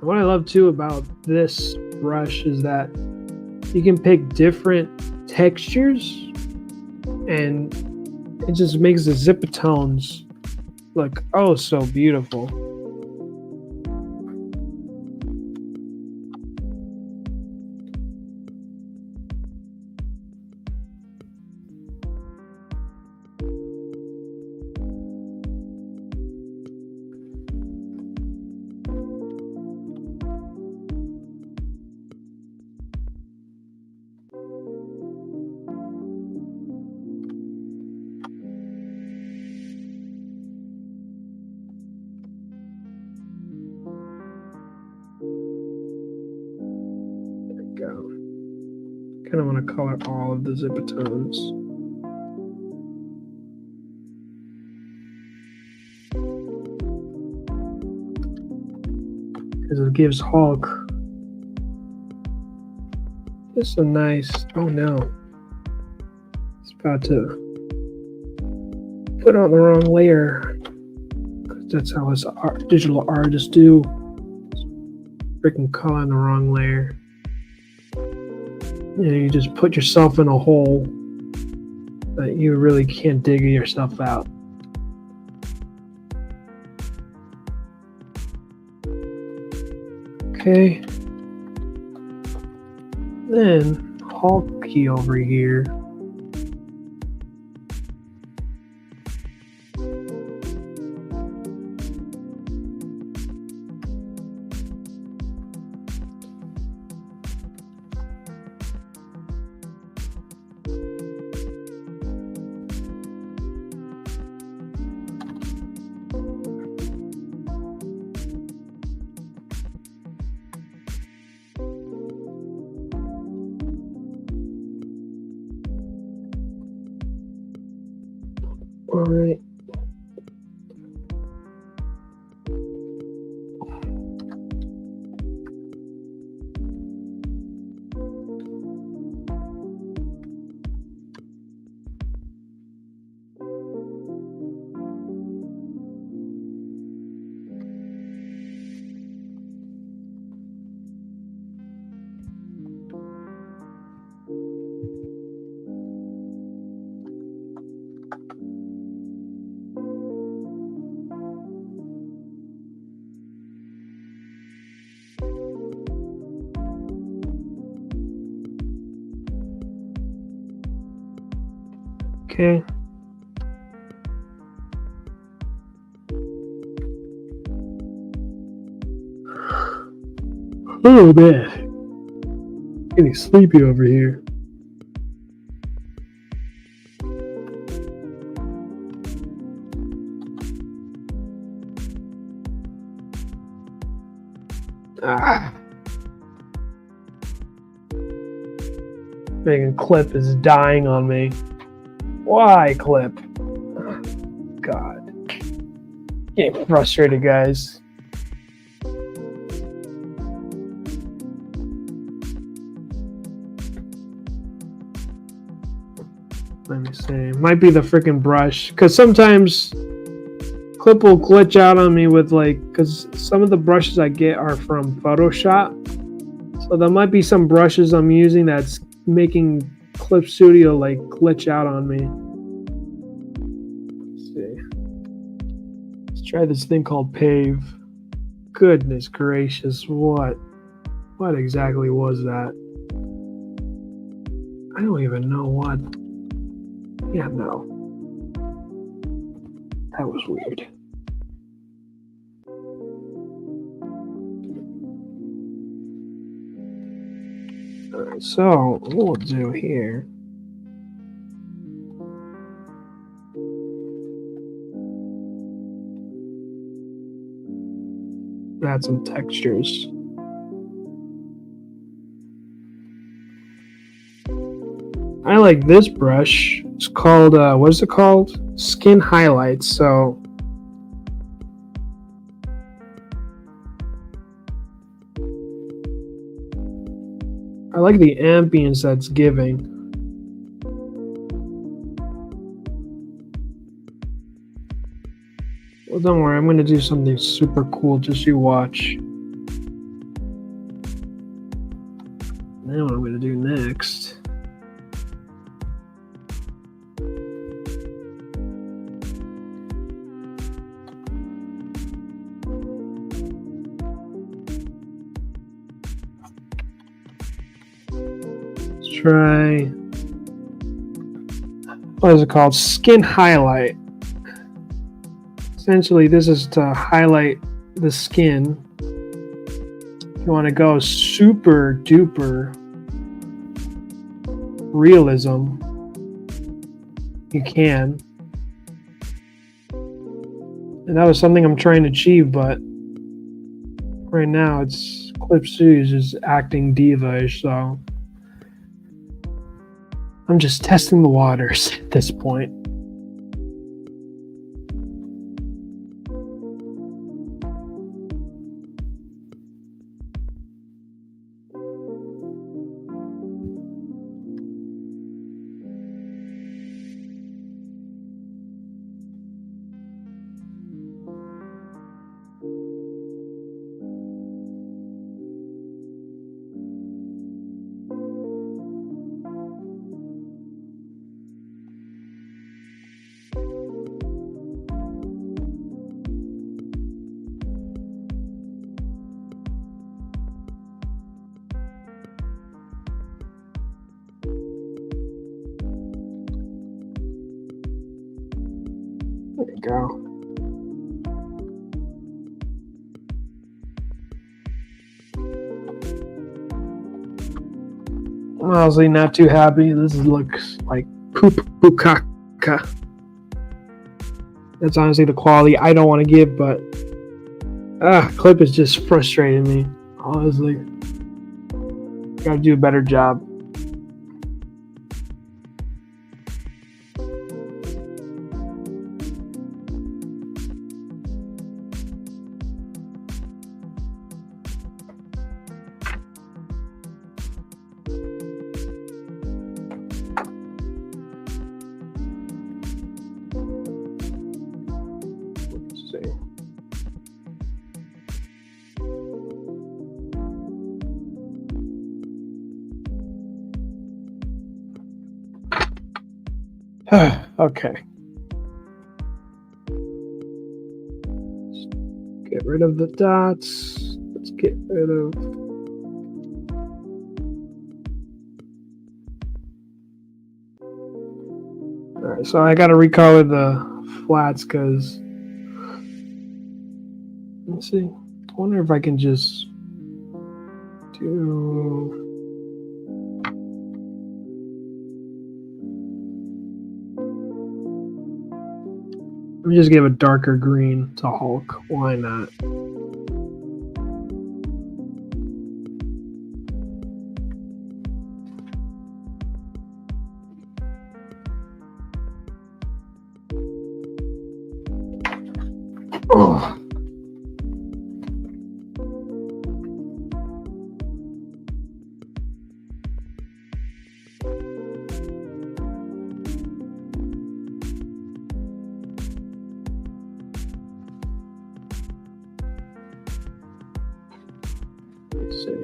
What I love too about this brush is that you can pick different textures and it just makes the zipper tones look oh so beautiful. kind of want to color all of the Zipatones. Because it gives Hulk just a nice, oh no, it's about to put on the wrong layer. That's how us digital artists do. Freaking color in the wrong layer. You just put yourself in a hole that you really can't dig yourself out. Okay. Then Hulk key over here. All right. Okay. Oh man, getting sleepy over here. Megan Clip is dying on me. Why, Clip? God. Getting frustrated, guys. Let me see. Might be the freaking brush. Because sometimes Clip will glitch out on me with because some of the brushes I get are from Photoshop. So there might be some brushes I'm using that's making Clip Studio glitch out on me. Let's see. Let's try this thing called Pave. Goodness gracious, what exactly was that? I don't even know what. Yeah, no. That was weird. Alright, so what we'll do here. Add some textures. I like this brush. It's called, what is it called? Skin Highlights. So I like the ambience that's giving. Well, don't worry, I'm going to do something super cool. Just you watch. Now what I'm going to do next. Try, what is it called? Skin Highlight. Essentially, this is to highlight the skin. If you want to go super duper realism, you can. And that was something I'm trying to achieve, but right now it's Clip Studio is just acting diva-ish, so I'm just testing the waters at this point. There you go. Honestly, not too happy. This looks like poop caca. That's honestly the quality I don't want to give, but clip is just frustrating me. Honestly, gotta do a better job. Okay. Let's get rid of the dots. Let's get rid of. Alright, so I gotta recolor the flats because. Let's see. I wonder if I can just do. Let me just give a darker green to Hulk. Why not? Oh. Let's see.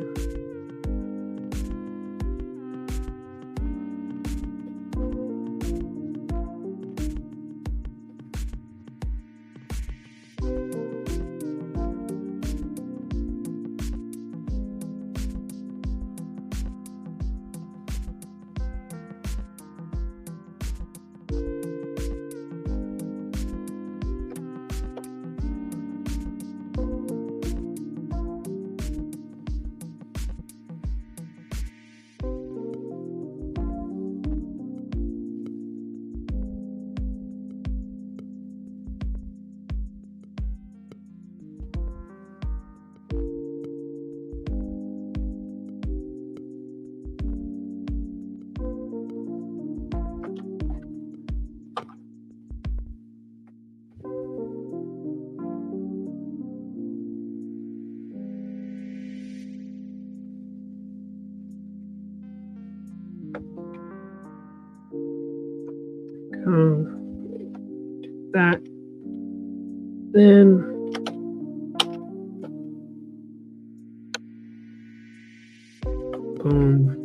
That. Then boom.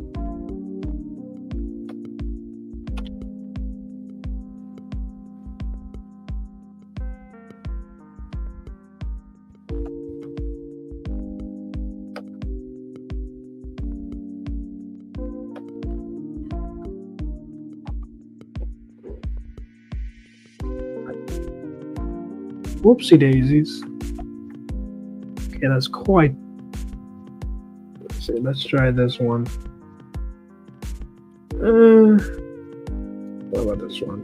Whoopsie daisies. Okay, that's quite. Let's see. Let's try this one. What about this one?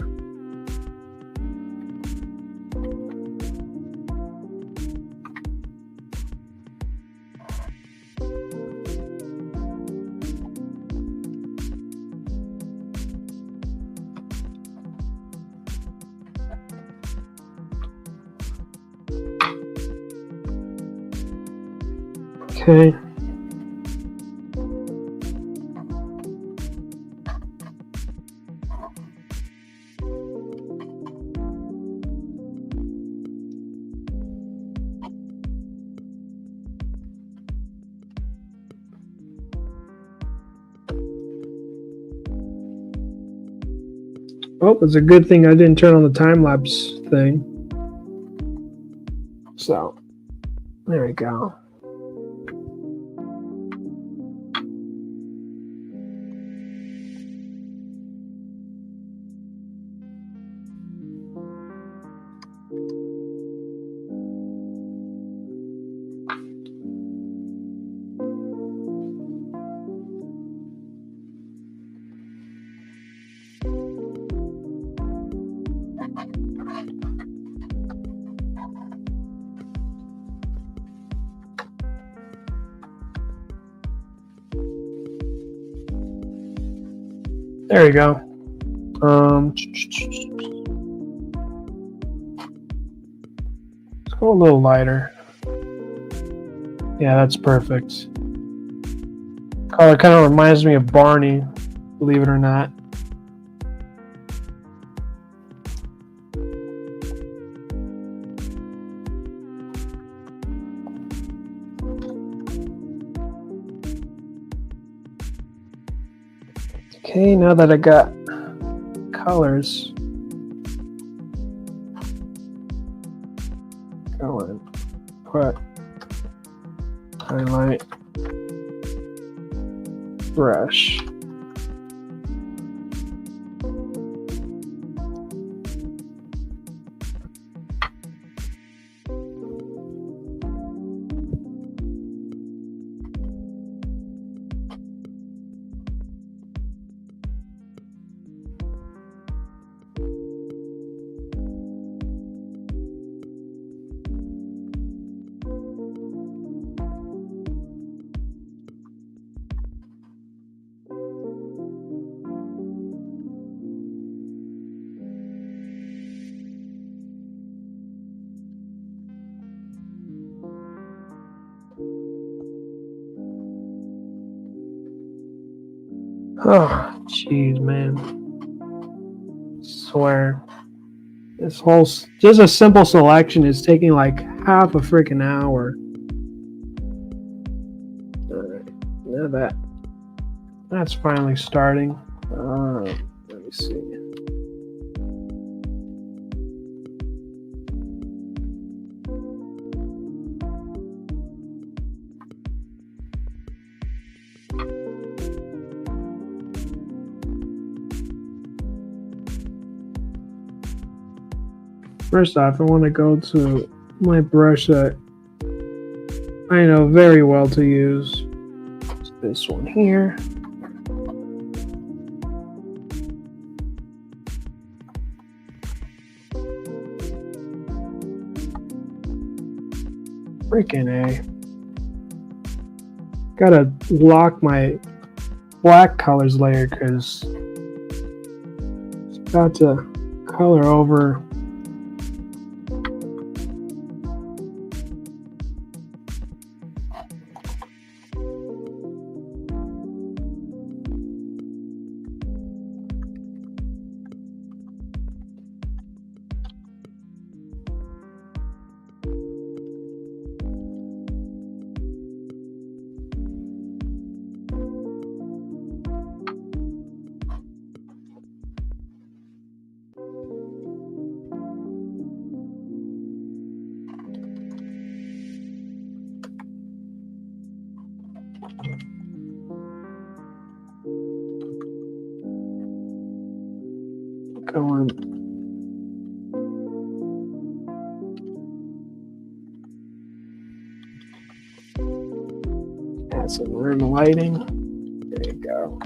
Okay. Oh, it's a good thing I didn't turn on the time lapse thing. So, there we go. There you go. Let's go a little lighter. Yeah, that's perfect. Color kind of reminds me of Barney, believe it or not. Okay, now that I got colors going, put highlight brush. Oh, jeez, man. Swear. This whole, just a simple selection is taking like half a freaking hour. Alright, now that's finally starting. Let me see. First off, I want to go to my brush that I know very well to use. It's this one here. Freaking A. Gotta lock my black colors layer because it's about to color over. Going. Add some room lighting. There you go.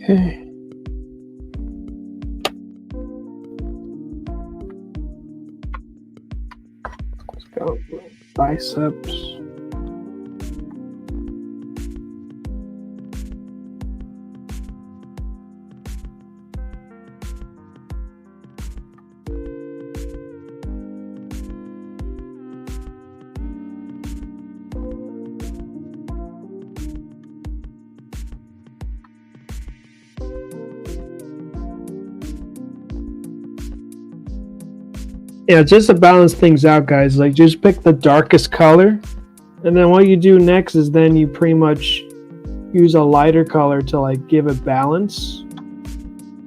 Okay. Let's go. Biceps. Yeah, just to balance things out, guys, like just pick the darkest color, and then what you do next is then you pretty much use a lighter color to like give it balance.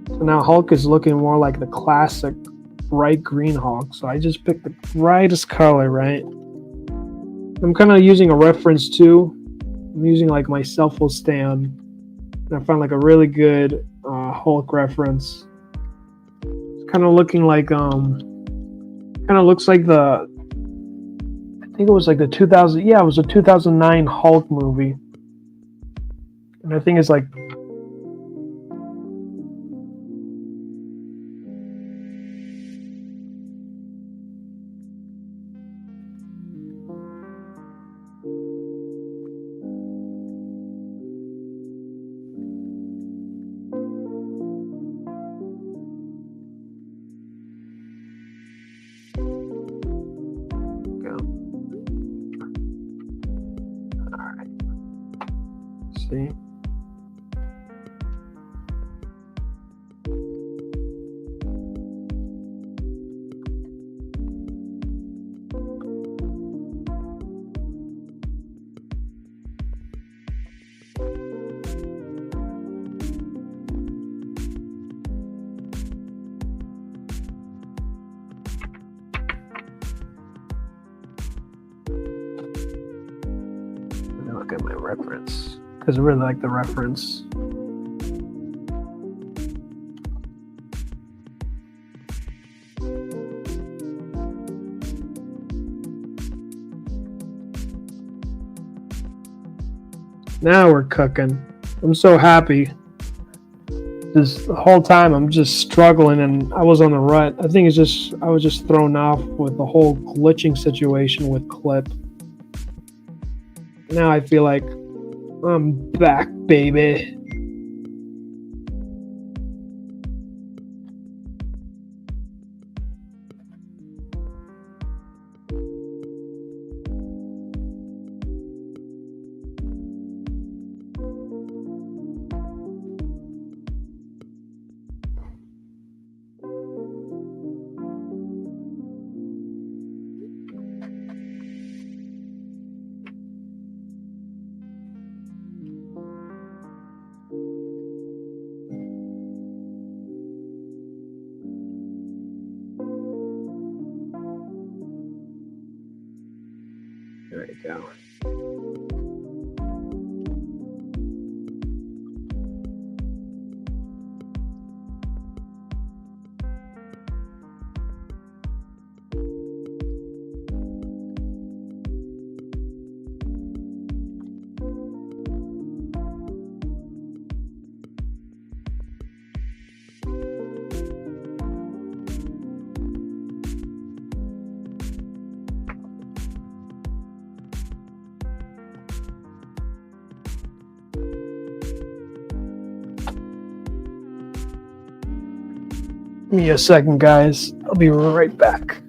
So now Hulk is looking more like the classic bright green Hulk. So I just picked the brightest color, right? I'm kind of using a reference too. I'm using like my cell phone stand, and I found like a really good Hulk reference. It's kind of looking like kind of looks like I think it was like the 2000, yeah, it was a 2009 Hulk movie. And I think it's like, all right, see. Look at my reference because I really like the reference. Now we're cooking. I'm so happy. This the whole time I'm just struggling and I was on the rut. I think it's just I was just thrown off with the whole glitching situation with Clip. Now I feel like I'm back, baby. There you go. Give me a second, guys. I'll be right back.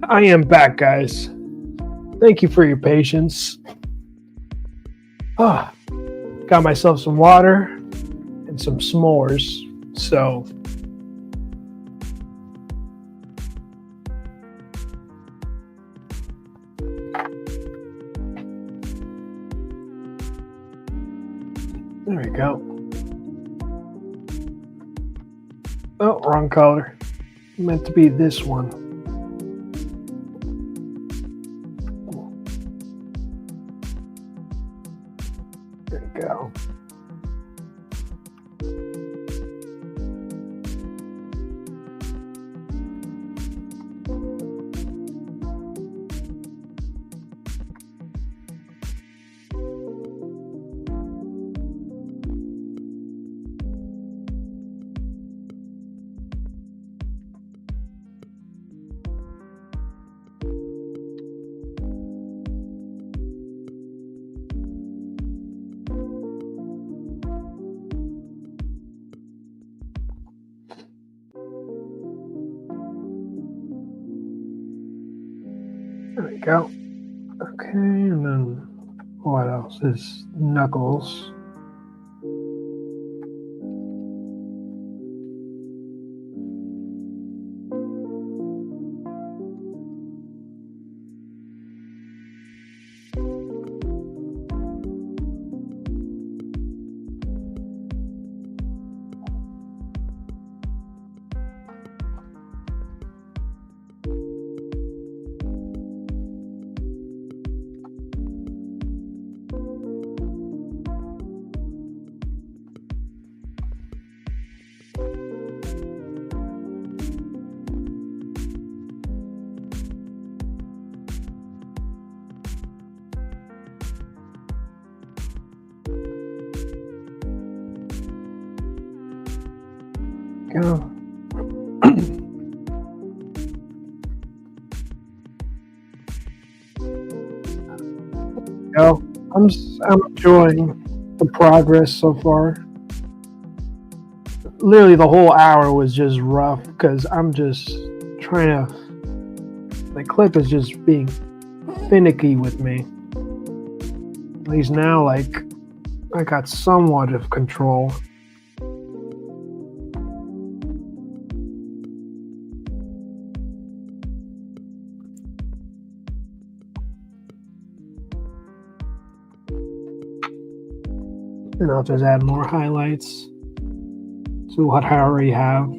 I am back, guys. Thank you for your patience. Ah, got myself some water and some s'mores. So, there we go. Oh, wrong color. Meant to be this one. There you go. There we go. Okay, and then what else is Knuckles? Go. Go. I'm enjoying the progress so far. Literally, the whole hour was just rough because I'm just trying to. The clip is just being finicky with me. At least now, like, I got somewhat of control. And I'll just add more highlights to what I already have.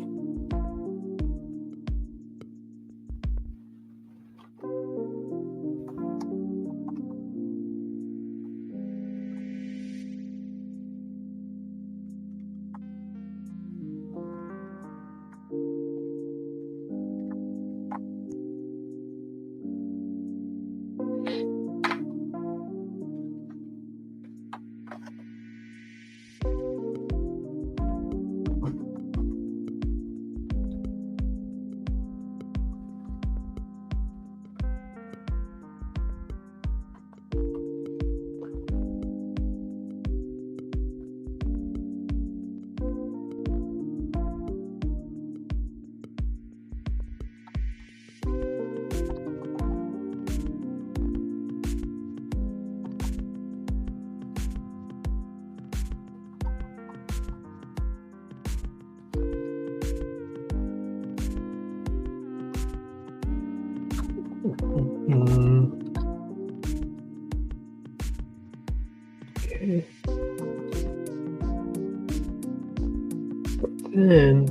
Okay. Then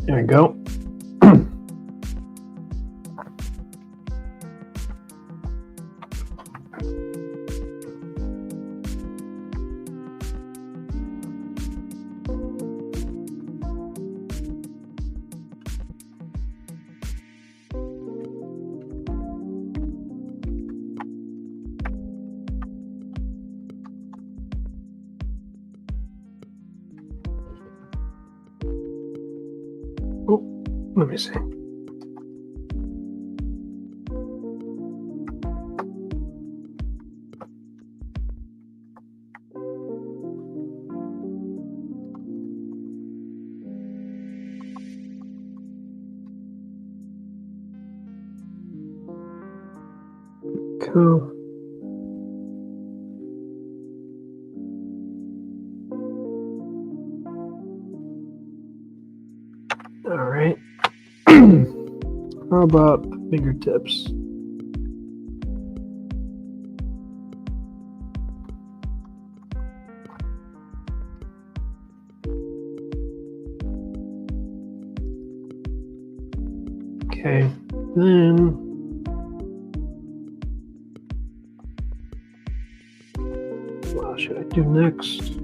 there we go. Oh, let me see. Cool. All right. How about fingertips? Okay, then what should I do next?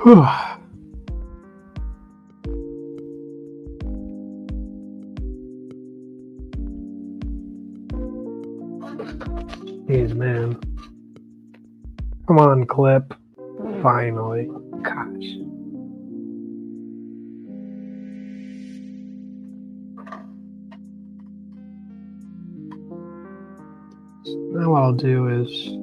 Whew. Jeez, man. Come on, clip. Finally. Gosh. Now what I'll do is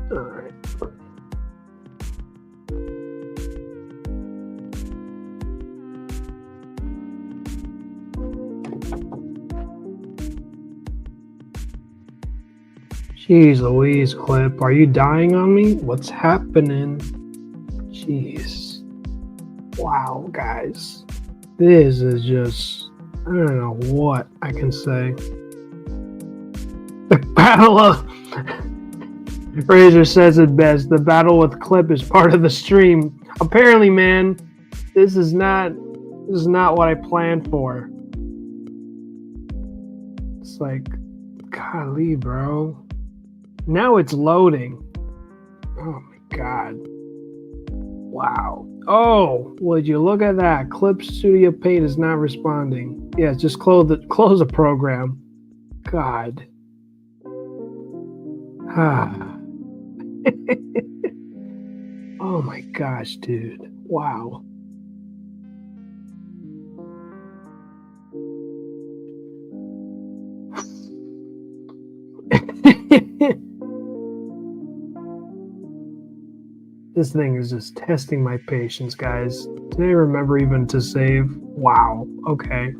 All right. Jeez Louise, Clip. Are you dying on me? What's happening? Jeez. Wow, guys. This is just... I don't know what I can say. The battle of... Razor says it best. The battle with Clip is part of the stream. Apparently, man, this is not what I planned for. It's like, golly, bro. Now it's loading. Oh my god. Wow. Oh, would you look at that? Clip Studio Paint is not responding. Yeah, just close the program. God. Ah. Oh my gosh, dude. Wow. This thing is just testing my patience, guys. Did I remember even to save? Wow. Okay.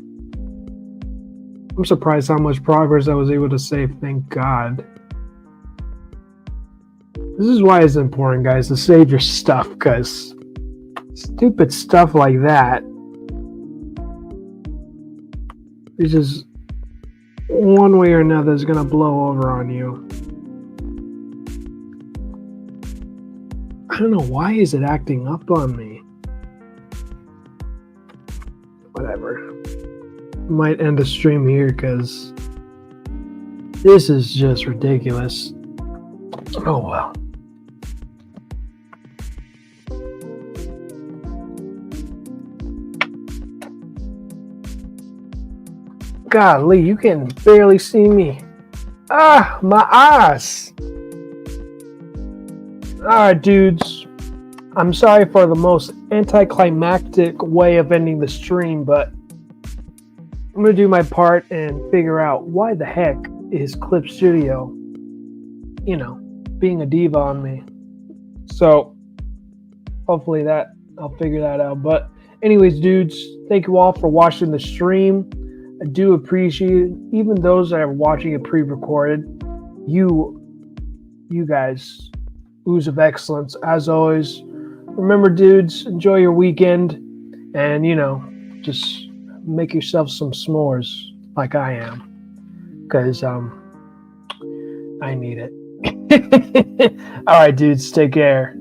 I'm surprised how much progress I was able to save. Thank God. This is why it's important, guys, to save your stuff, because stupid stuff like that is just one way or another is going to blow over on you. I don't know, why is it acting up on me? Whatever. Might end the stream here because this is just ridiculous. Oh well. Golly, you can barely see me. Ah, my eyes. Alright, dudes. I'm sorry for the most anticlimactic way of ending the stream, but I'm going to do my part and figure out why the heck is Clip Studio, being a diva on me. So, hopefully I'll figure that out. But anyways, dudes, thank you all for watching the stream. I do appreciate it. Even those that are watching it pre-recorded, you guys, ooze of excellence. As always, remember, dudes, enjoy your weekend and, just make yourself some s'mores like I am, because I need it. All right, dudes, take care.